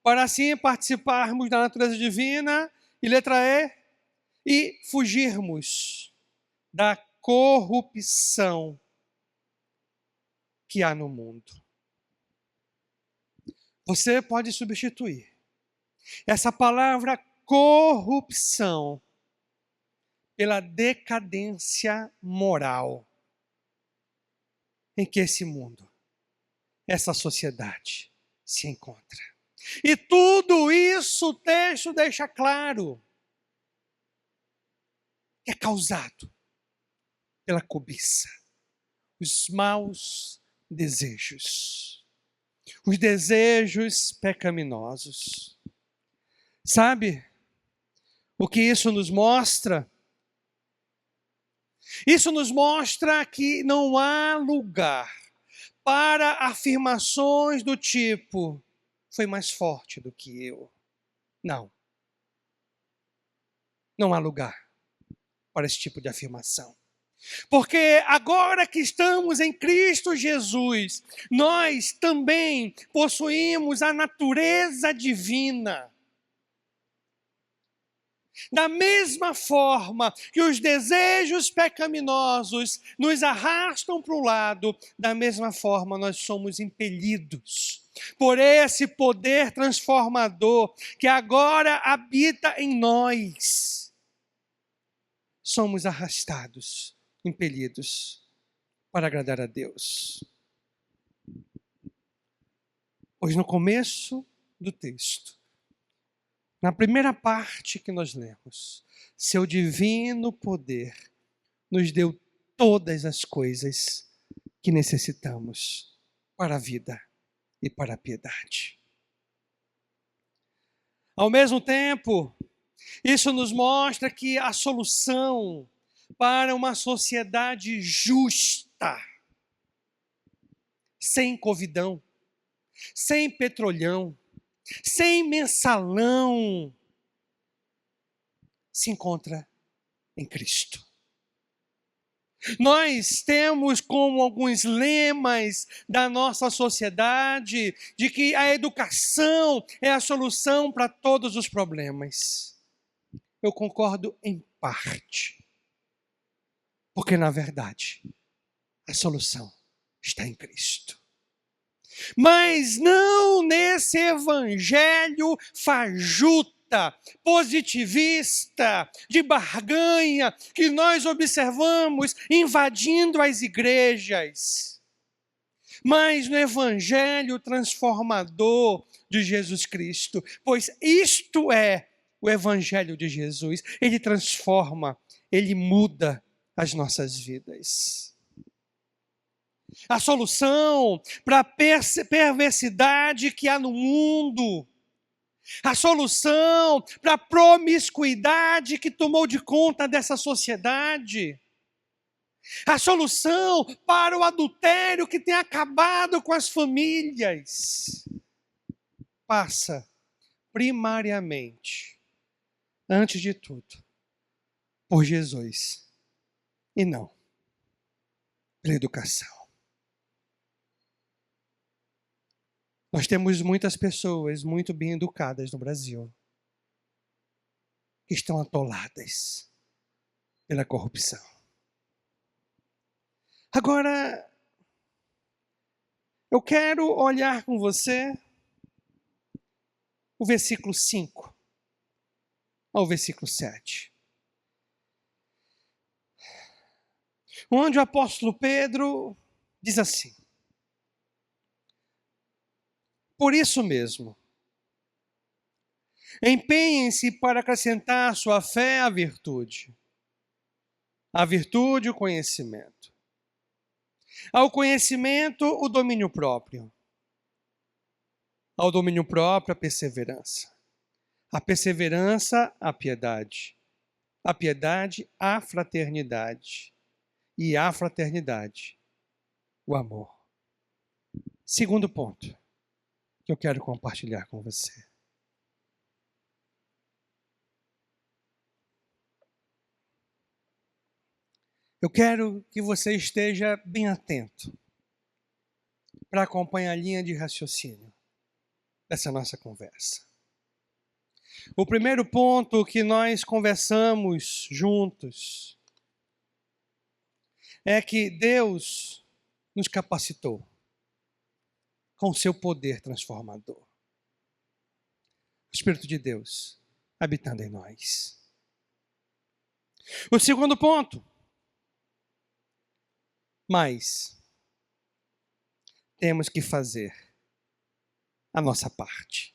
para assim participarmos da natureza divina, e letra E, e fugirmos da corrupção que há no mundo. Você pode substituir essa palavra corrupção pela decadência moral em que esse mundo, essa sociedade se encontra. E tudo isso o texto deixa claro que é causado pela cobiça, os maus desejos, os desejos pecaminosos. Sabe o que isso nos mostra? Isso nos mostra que não há lugar para afirmações do tipo, foi mais forte do que eu. Não. Não há lugar para esse tipo de afirmação. Porque agora que estamos em Cristo Jesus, nós também possuímos a natureza divina. Da mesma forma que os desejos pecaminosos nos arrastam para o lado, da mesma forma nós somos impelidos por esse poder transformador que agora habita em nós. Somos arrastados, impelidos para agradar a Deus. Pois no começo do texto, na primeira parte que nós lemos, seu divino poder nos deu todas as coisas que necessitamos para a vida e para a piedade. Ao mesmo tempo, isso nos mostra que a solução para uma sociedade justa, sem covidão, sem petrolhão, sem mensalão, se encontra em Cristo. Nós temos como alguns lemas da nossa sociedade de que a educação é a solução para todos os problemas. Eu concordo em parte, porque na verdade a solução está em Cristo. Mas não nesse evangelho fajuta, positivista, de barganha, que nós observamos invadindo as igrejas. Mas no evangelho transformador de Jesus Cristo, pois isto é o evangelho de Jesus. Ele transforma, ele muda as nossas vidas. A solução para a perversidade que há no mundo, a solução para a promiscuidade que tomou de conta dessa sociedade, a solução para o adultério que tem acabado com as famílias, passa primariamente, antes de tudo, por Jesus e não pela educação. Nós temos muitas pessoas muito bem educadas no Brasil que estão atoladas pela corrupção. Agora, eu quero olhar com você o versículo 5 ao versículo 7. Onde o apóstolo Pedro diz assim: por isso mesmo, empenhem-se para acrescentar à sua fé a virtude o conhecimento, ao conhecimento o domínio próprio, ao domínio próprio a perseverança a piedade a fraternidade e a fraternidade o amor. Segundo ponto. que eu quero compartilhar com você. Eu quero que você esteja bem atento para acompanhar a linha de raciocínio dessa nossa conversa. O primeiro ponto que nós conversamos juntos é que Deus nos capacitou com o seu poder transformador. O Espírito de Deus habitando em nós. O segundo ponto, mas temos que fazer a nossa parte.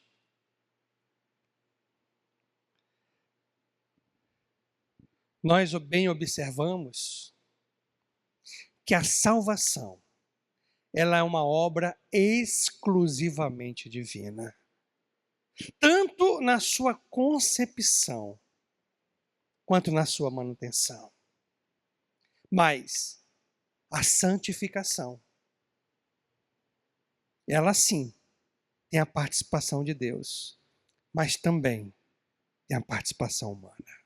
Nós bem observamos que a salvação, ela é uma obra exclusivamente divina. Tanto na sua concepção, quanto na sua manutenção. Mas a santificação, ela sim tem a participação de Deus, mas também tem a participação humana.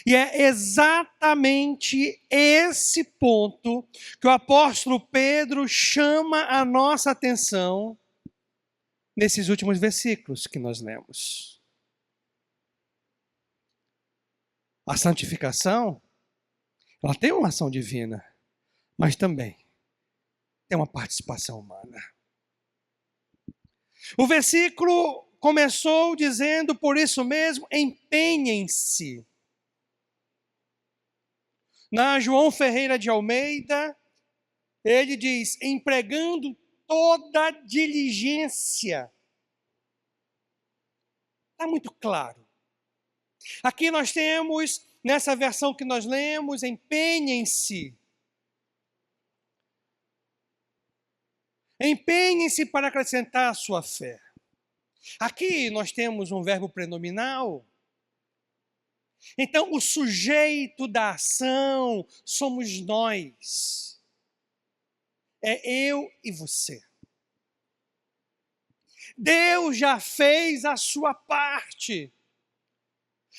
E é exatamente esse ponto que o apóstolo Pedro chama a nossa atenção nesses últimos versículos que nós lemos. A santificação, ela tem uma ação divina, mas também tem uma participação humana. O versículo começou dizendo, por isso mesmo, empenhem-se. Na João Ferreira de Almeida, ele diz, empregando toda diligência. Está muito claro. Aqui nós temos, nessa versão que nós lemos, empenhem-se. Empenhem-se para acrescentar a sua fé. Aqui nós temos um verbo prenominal. Então, o sujeito da ação somos nós. É eu e você. Deus já fez a sua parte.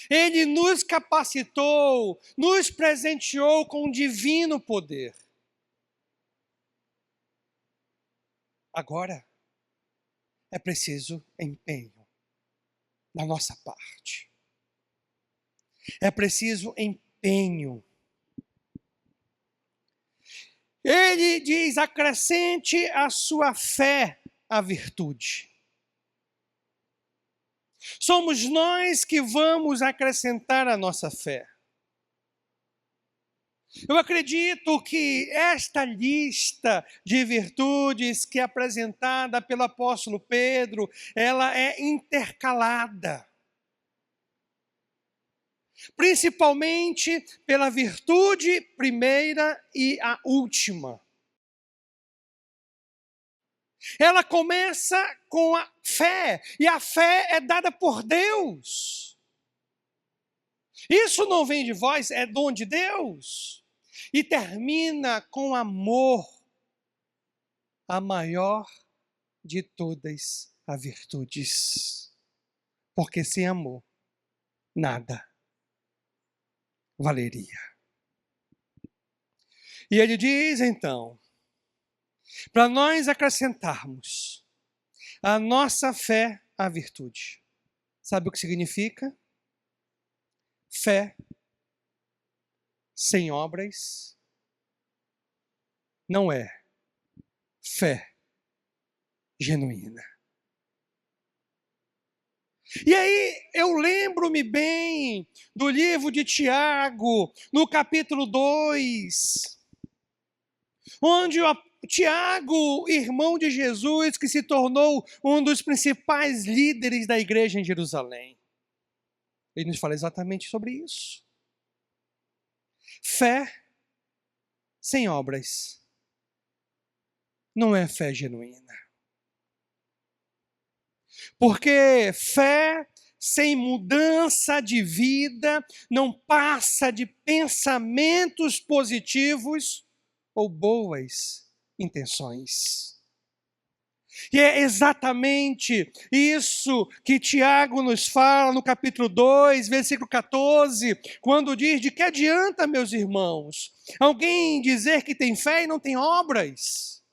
Ele nos capacitou, nos presenteou com um divino poder. Agora, é preciso empenho da nossa parte. É preciso empenho. Ele diz, acrescente a sua fé à virtude. Somos nós que vamos acrescentar a nossa fé. Eu acredito que esta lista de virtudes que é apresentada pelo apóstolo Pedro, ela é intercalada. Principalmente pela virtude primeira e a última. Ela começa com a fé, e a fé é dada por Deus. Isso não vem de vós, é dom de Deus. E termina com amor, a maior de todas as virtudes. Porque sem amor, nada valeria. E ele diz então, para nós acrescentarmos a nossa fé à virtude. Sabe o que significa? Fé sem obras não é fé genuína. E aí eu lembro-me bem do livro de Tiago, no capítulo 2, onde o Tiago, irmão de Jesus, que se tornou um dos principais líderes da igreja em Jerusalém, ele nos fala exatamente sobre isso. Fé sem obras não é fé genuína. Porque fé sem mudança de vida não passa de pensamentos positivos ou boas intenções. E é exatamente isso que Tiago nos fala no capítulo 2, versículo 14, quando diz: de que adianta, meus irmãos, alguém dizer que tem fé e não tem obras?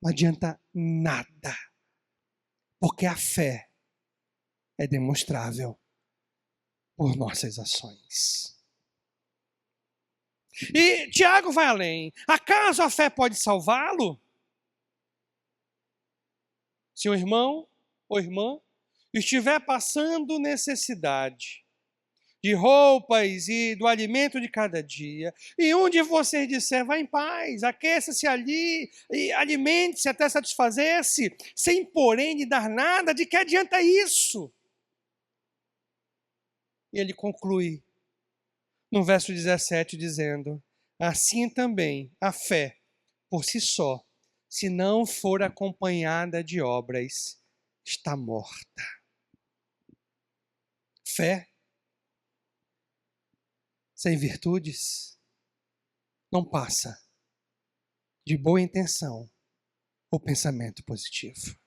Não adianta nada, porque a fé é demonstrável por nossas ações. E Tiago vai além. Acaso a fé pode salvá-lo? Se o irmão ou irmã estiver passando necessidade de roupas e do alimento de cada dia, e um de vocês disser: vá em paz, aqueça-se ali e alimente-se até satisfazer-se, sem porém lhe dar nada, de que adianta isso? E ele conclui no verso 17 dizendo: assim também a fé por si só, se não for acompanhada de obras, está morta. Fé sem virtudes não passa de boa intenção ou pensamento positivo.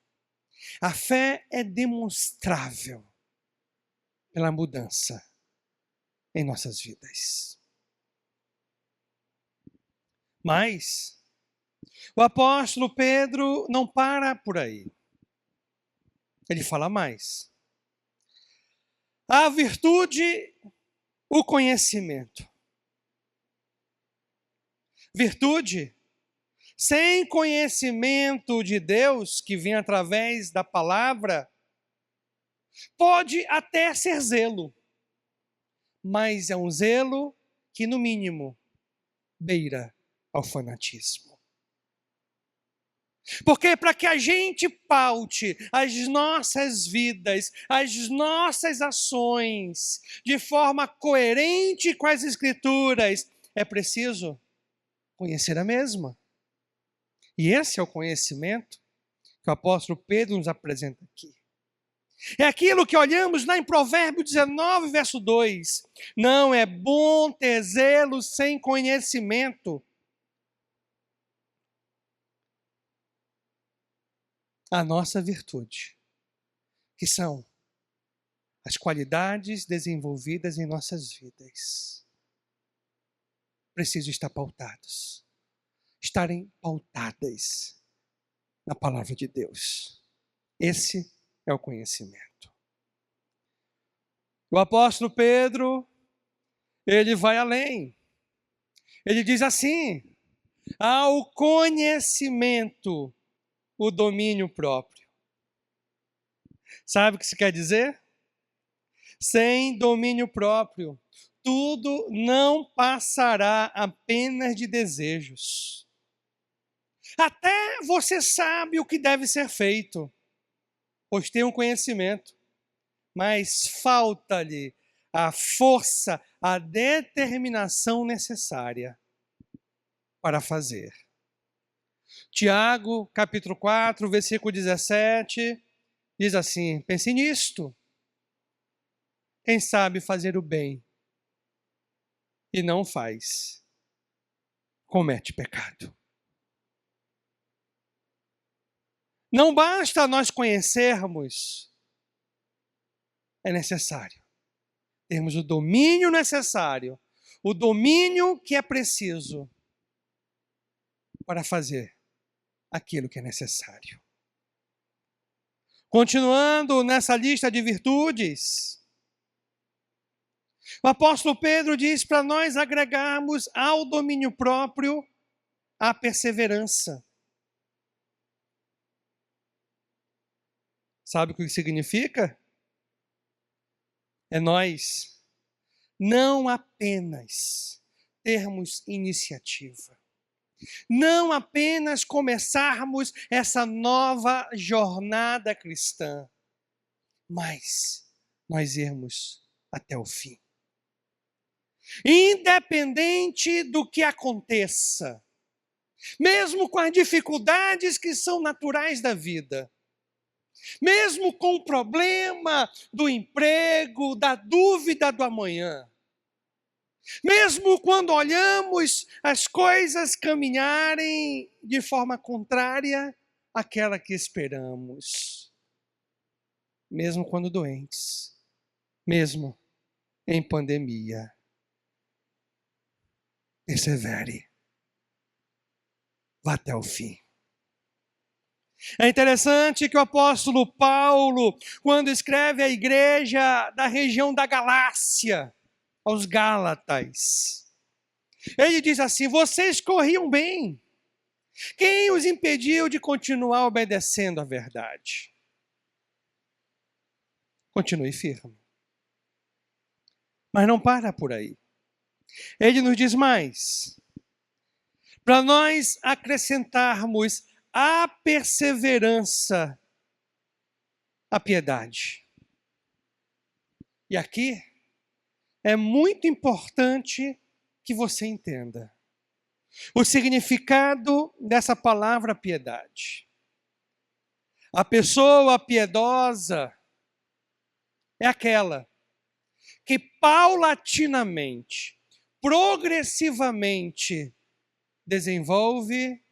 A fé é demonstrável pela mudança em nossas vidas. Mas o apóstolo Pedro não para por aí. Ele fala mais. A virtude, o conhecimento. Virtude, sem conhecimento de Deus, que vem através da palavra, pode até ser zelo, mas é um zelo que, no mínimo, beira ao fanatismo. Porque para que a gente paute as nossas vidas, as nossas ações, de forma coerente com as Escrituras, é preciso conhecer a mesma. E esse é o conhecimento que o apóstolo Pedro nos apresenta aqui. É aquilo que olhamos lá em Provérbios 19, verso 2. Não é bom ter zelo sem conhecimento. A nossa virtude, que são as qualidades desenvolvidas em nossas vidas, precisam estarem pautadas na palavra de Deus. Esse é o conhecimento. O apóstolo Pedro, ele vai além. Ele diz assim: ao conhecimento, o domínio próprio. Sabe o que isso quer dizer? Sem domínio próprio, tudo não passará apenas de desejos. Até você sabe o que deve ser feito, pois tem um conhecimento, mas falta-lhe a força, a determinação necessária para fazer. Tiago, capítulo 4, versículo 17, diz assim: pense nisto. Quem sabe fazer o bem e não faz, comete pecado. Não basta nós conhecermos, é necessário termos o domínio necessário, o domínio que é preciso para fazer aquilo que é necessário. Continuando nessa lista de virtudes, o apóstolo Pedro diz para nós agregarmos ao domínio próprio a perseverança. Sabe o que significa? É nós não apenas termos iniciativa, não apenas começarmos essa nova jornada cristã, mas nós irmos até o fim. Independente do que aconteça, mesmo com as dificuldades que são naturais da vida, mesmo com o problema do emprego, da dúvida do amanhã, mesmo quando olhamos as coisas caminharem de forma contrária aquela que esperamos, mesmo quando doentes, mesmo em pandemia. Persevere. Vá até o fim. É interessante que o apóstolo Paulo, quando escreve à igreja da região da Galácia, aos Gálatas, ele diz assim: vocês corriam bem. Quem os impediu de continuar obedecendo à verdade? Continue firme. Mas não para por aí. Ele nos diz mais. Para nós acrescentarmos a perseverança, a piedade. E aqui é muito importante que você entenda o significado dessa palavra piedade. A pessoa piedosa é aquela que paulatinamente, progressivamente, desenvolve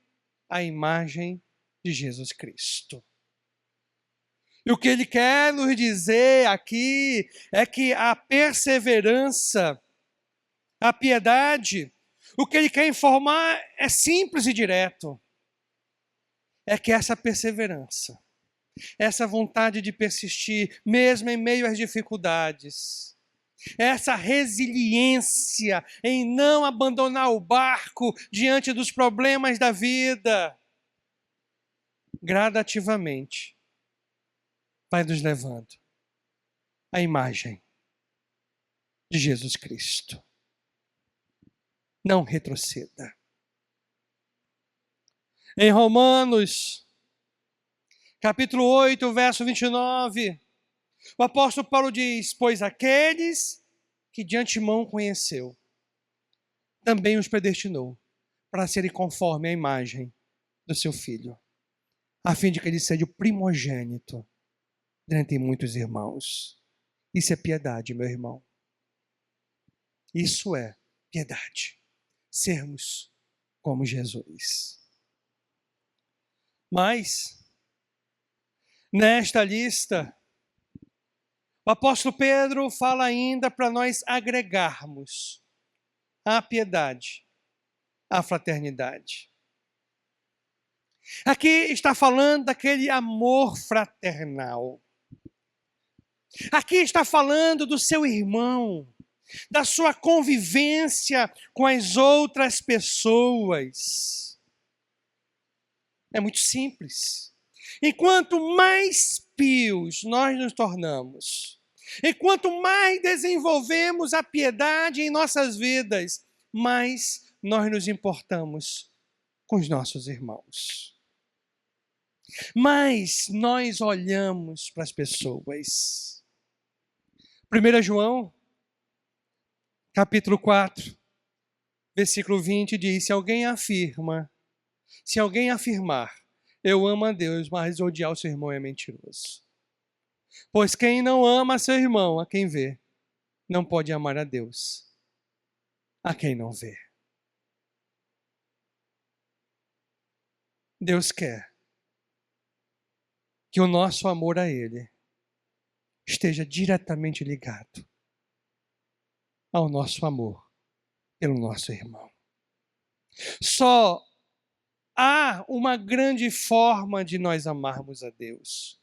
a imagem de Jesus Cristo. E o que ele quer nos dizer aqui é que a perseverança, a piedade, o que ele quer informar é simples e direto. É que essa perseverança, essa vontade de persistir, mesmo em meio às dificuldades, essa resiliência em não abandonar o barco diante dos problemas da vida, gradativamente vai nos levando à imagem de Jesus Cristo. Não retroceda. Em Romanos, capítulo 8, verso 29, o apóstolo Paulo diz: pois aqueles que de antemão conheceu, também os predestinou para serem conforme a imagem do seu Filho, a fim de que ele seja o primogênito dentre muitos irmãos. Isso é piedade, meu irmão. Isso é piedade. Sermos como Jesus. Mas, nesta lista, o apóstolo Pedro fala ainda para nós agregarmos a piedade, a fraternidade. Aqui está falando daquele amor fraternal. Aqui está falando do seu irmão, da sua convivência com as outras pessoas. É muito simples. Enquanto mais pios nós nos tornamos, enquanto mais desenvolvemos a piedade em nossas vidas, mais nós nos importamos com os nossos irmãos. Mais nós olhamos para as pessoas. 1 João, capítulo 4, versículo 20 diz: se alguém afirmar, eu amo a Deus, mas odiar o seu irmão é mentiroso. Pois quem não ama seu irmão, a quem vê, não pode amar a Deus, a quem não vê. Deus quer que o nosso amor a Ele esteja diretamente ligado ao nosso amor pelo nosso irmão. Só há uma grande forma de nós amarmos a Deus.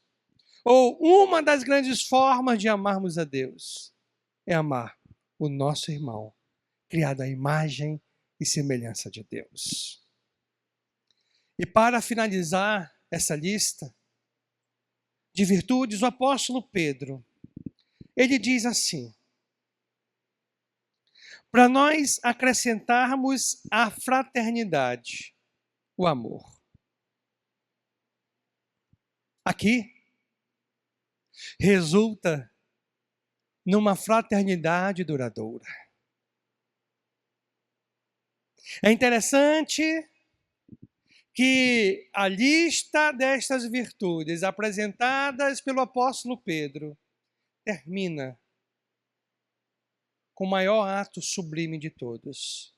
Ou uma das grandes formas de amarmos a Deus é amar o nosso irmão, criado à imagem e semelhança de Deus. E para finalizar essa lista de virtudes, o apóstolo Pedro, ele diz assim: para nós acrescentarmos a fraternidade, o amor. Aqui resulta numa fraternidade duradoura. É interessante que a lista destas virtudes apresentadas pelo apóstolo Pedro termina com o maior ato sublime de todos: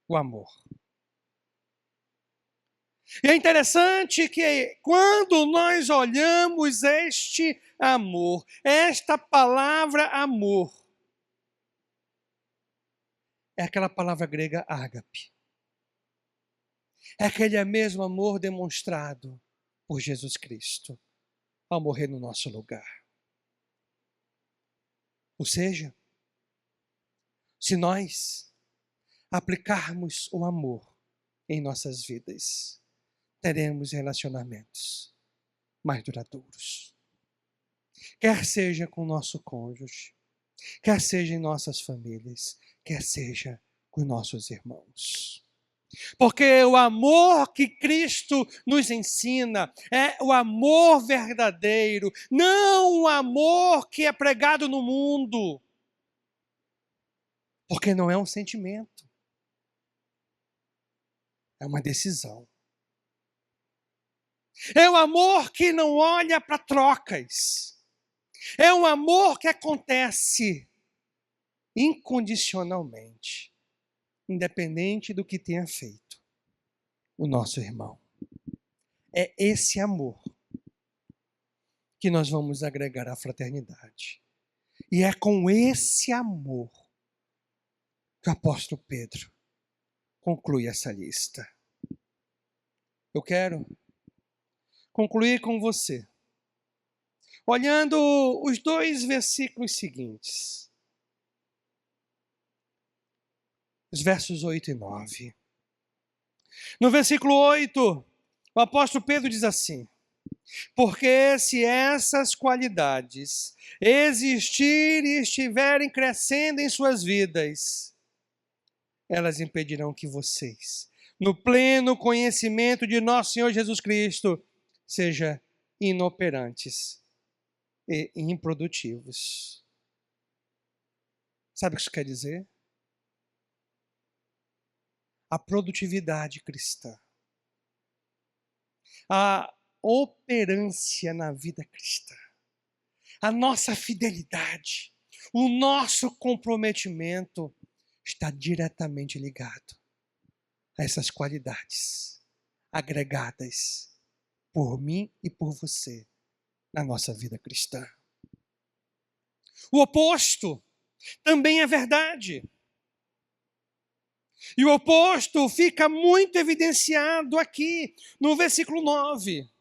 o amor. E é interessante que quando nós olhamos este amor, esta palavra amor, é aquela palavra grega ágape. É aquele mesmo amor demonstrado por Jesus Cristo ao morrer no nosso lugar. Ou seja, se nós aplicarmos o amor em nossas vidas, teremos relacionamentos mais duradouros. Quer seja com o nosso cônjuge, quer seja em nossas famílias, quer seja com nossos irmãos. Porque o amor que Cristo nos ensina é o amor verdadeiro, não o amor que é pregado no mundo. Porque não é um sentimento, é uma decisão. É um amor que não olha para trocas. É um amor que acontece incondicionalmente, independente do que tenha feito o nosso irmão. É esse amor que nós vamos agregar à fraternidade. E é com esse amor que o apóstolo Pedro conclui essa lista. Eu quero concluir com você, olhando os 2 versículos seguintes. Os versos 8 e 9. No versículo 8, o apóstolo Pedro diz assim: porque se essas qualidades existirem e estiverem crescendo em suas vidas, elas impedirão que vocês, no pleno conhecimento de nosso Senhor Jesus Cristo, sejam inoperantes e improdutivos. Sabe o que isso quer dizer? A produtividade cristã, a operância na vida cristã, a nossa fidelidade, o nosso comprometimento está diretamente ligado a essas qualidades agregadas por mim e por você na nossa vida cristã. O oposto também é verdade. E o oposto fica muito evidenciado aqui no versículo 9.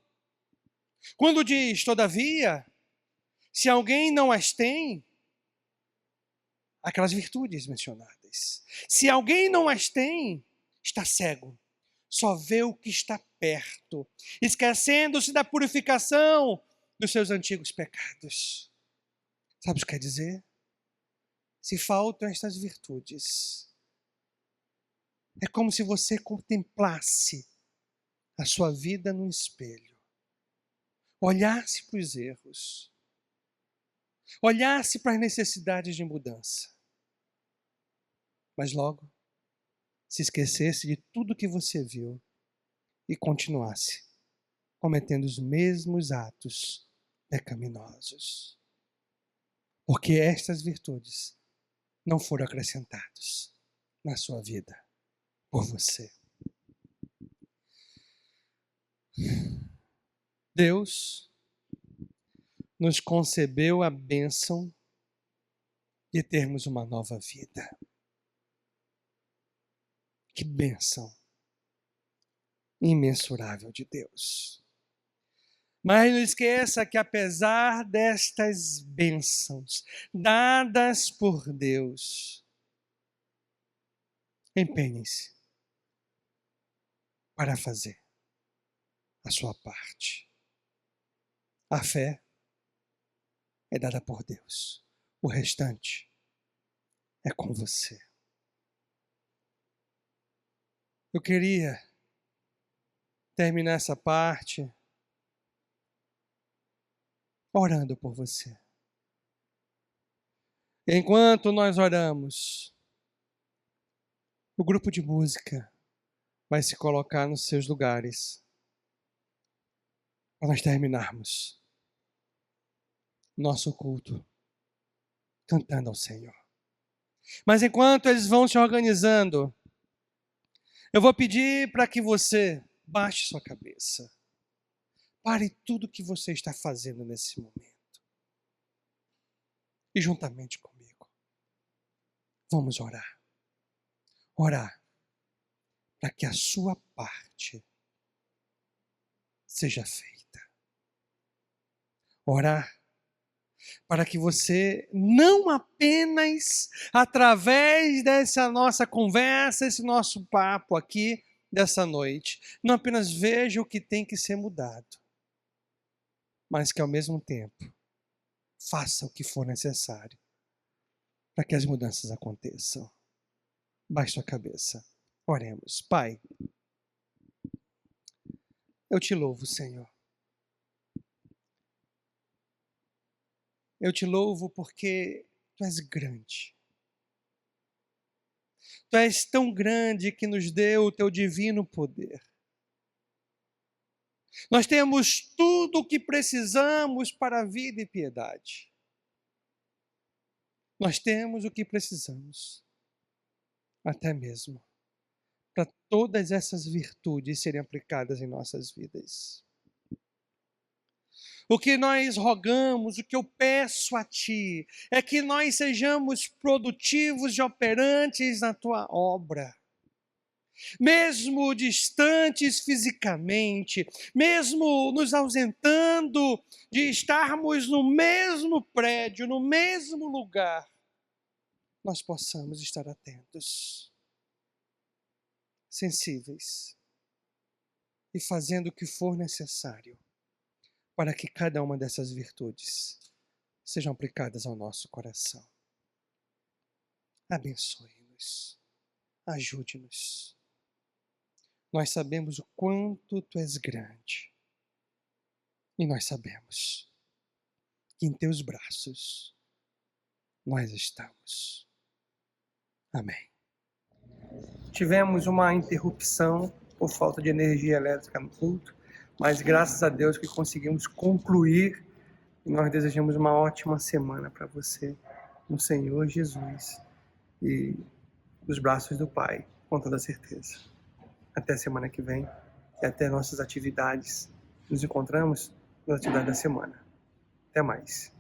Quando diz, todavia, se alguém não as tem, aquelas virtudes mencionadas, se alguém não as tem, está cego, só vê o que está perto, esquecendo-se da purificação dos seus antigos pecados. Sabe o que quer dizer? Se faltam estas virtudes, é como se você contemplasse a sua vida no espelho, olhasse para os erros, olhasse para as necessidades de mudança, mas logo se esquecesse de tudo que você viu e continuasse cometendo os mesmos atos pecaminosos. Porque estas virtudes não foram acrescentadas na sua vida por você. Deus nos concebeu a bênção de termos uma nova vida. Que bênção imensurável de Deus. Mas não esqueça que apesar destas bênçãos dadas por Deus, empenhem-se para fazer a sua parte. A fé é dada por Deus. O restante é com você. Eu queria terminar essa parte orando por você. Enquanto nós oramos, o grupo de música vai se colocar nos seus lugares para nós terminarmos nosso culto cantando ao Senhor. Mas enquanto eles vão se organizando, eu vou pedir para que você baixe sua cabeça. Pare tudo que você está fazendo nesse momento. E juntamente comigo, vamos orar. Orar para que a sua parte seja feita. Orar para que você não apenas através dessa nossa conversa, esse nosso papo aqui dessa noite, não apenas veja o que tem que ser mudado, mas que ao mesmo tempo faça o que for necessário para que as mudanças aconteçam. Baixe sua cabeça. Oremos. Pai, eu te louvo, Senhor. Eu te louvo porque Tu és grande. Tu és tão grande que nos deu o Teu divino poder. Nós temos tudo o que precisamos para a vida e piedade. Nós temos o que precisamos, até mesmo para todas essas virtudes serem aplicadas em nossas vidas. O que nós rogamos, o que eu peço a Ti, é que nós sejamos produtivos e operantes na Tua obra. Mesmo distantes fisicamente, mesmo nos ausentando de estarmos no mesmo prédio, no mesmo lugar, nós possamos estar atentos, sensíveis e fazendo o que for necessário para que cada uma dessas virtudes sejam aplicadas ao nosso coração. Abençoe-nos, ajude-nos. Nós sabemos o quanto Tu és grande e nós sabemos que em Teus braços nós estamos. Amém. Tivemos uma interrupção por falta de energia elétrica no culto, mas graças a Deus que conseguimos concluir e nós desejamos uma ótima semana para você no Senhor Jesus e nos braços do Pai, com toda certeza. Até semana que vem e até nossas atividades. Nos encontramos na atividade da semana. Até mais.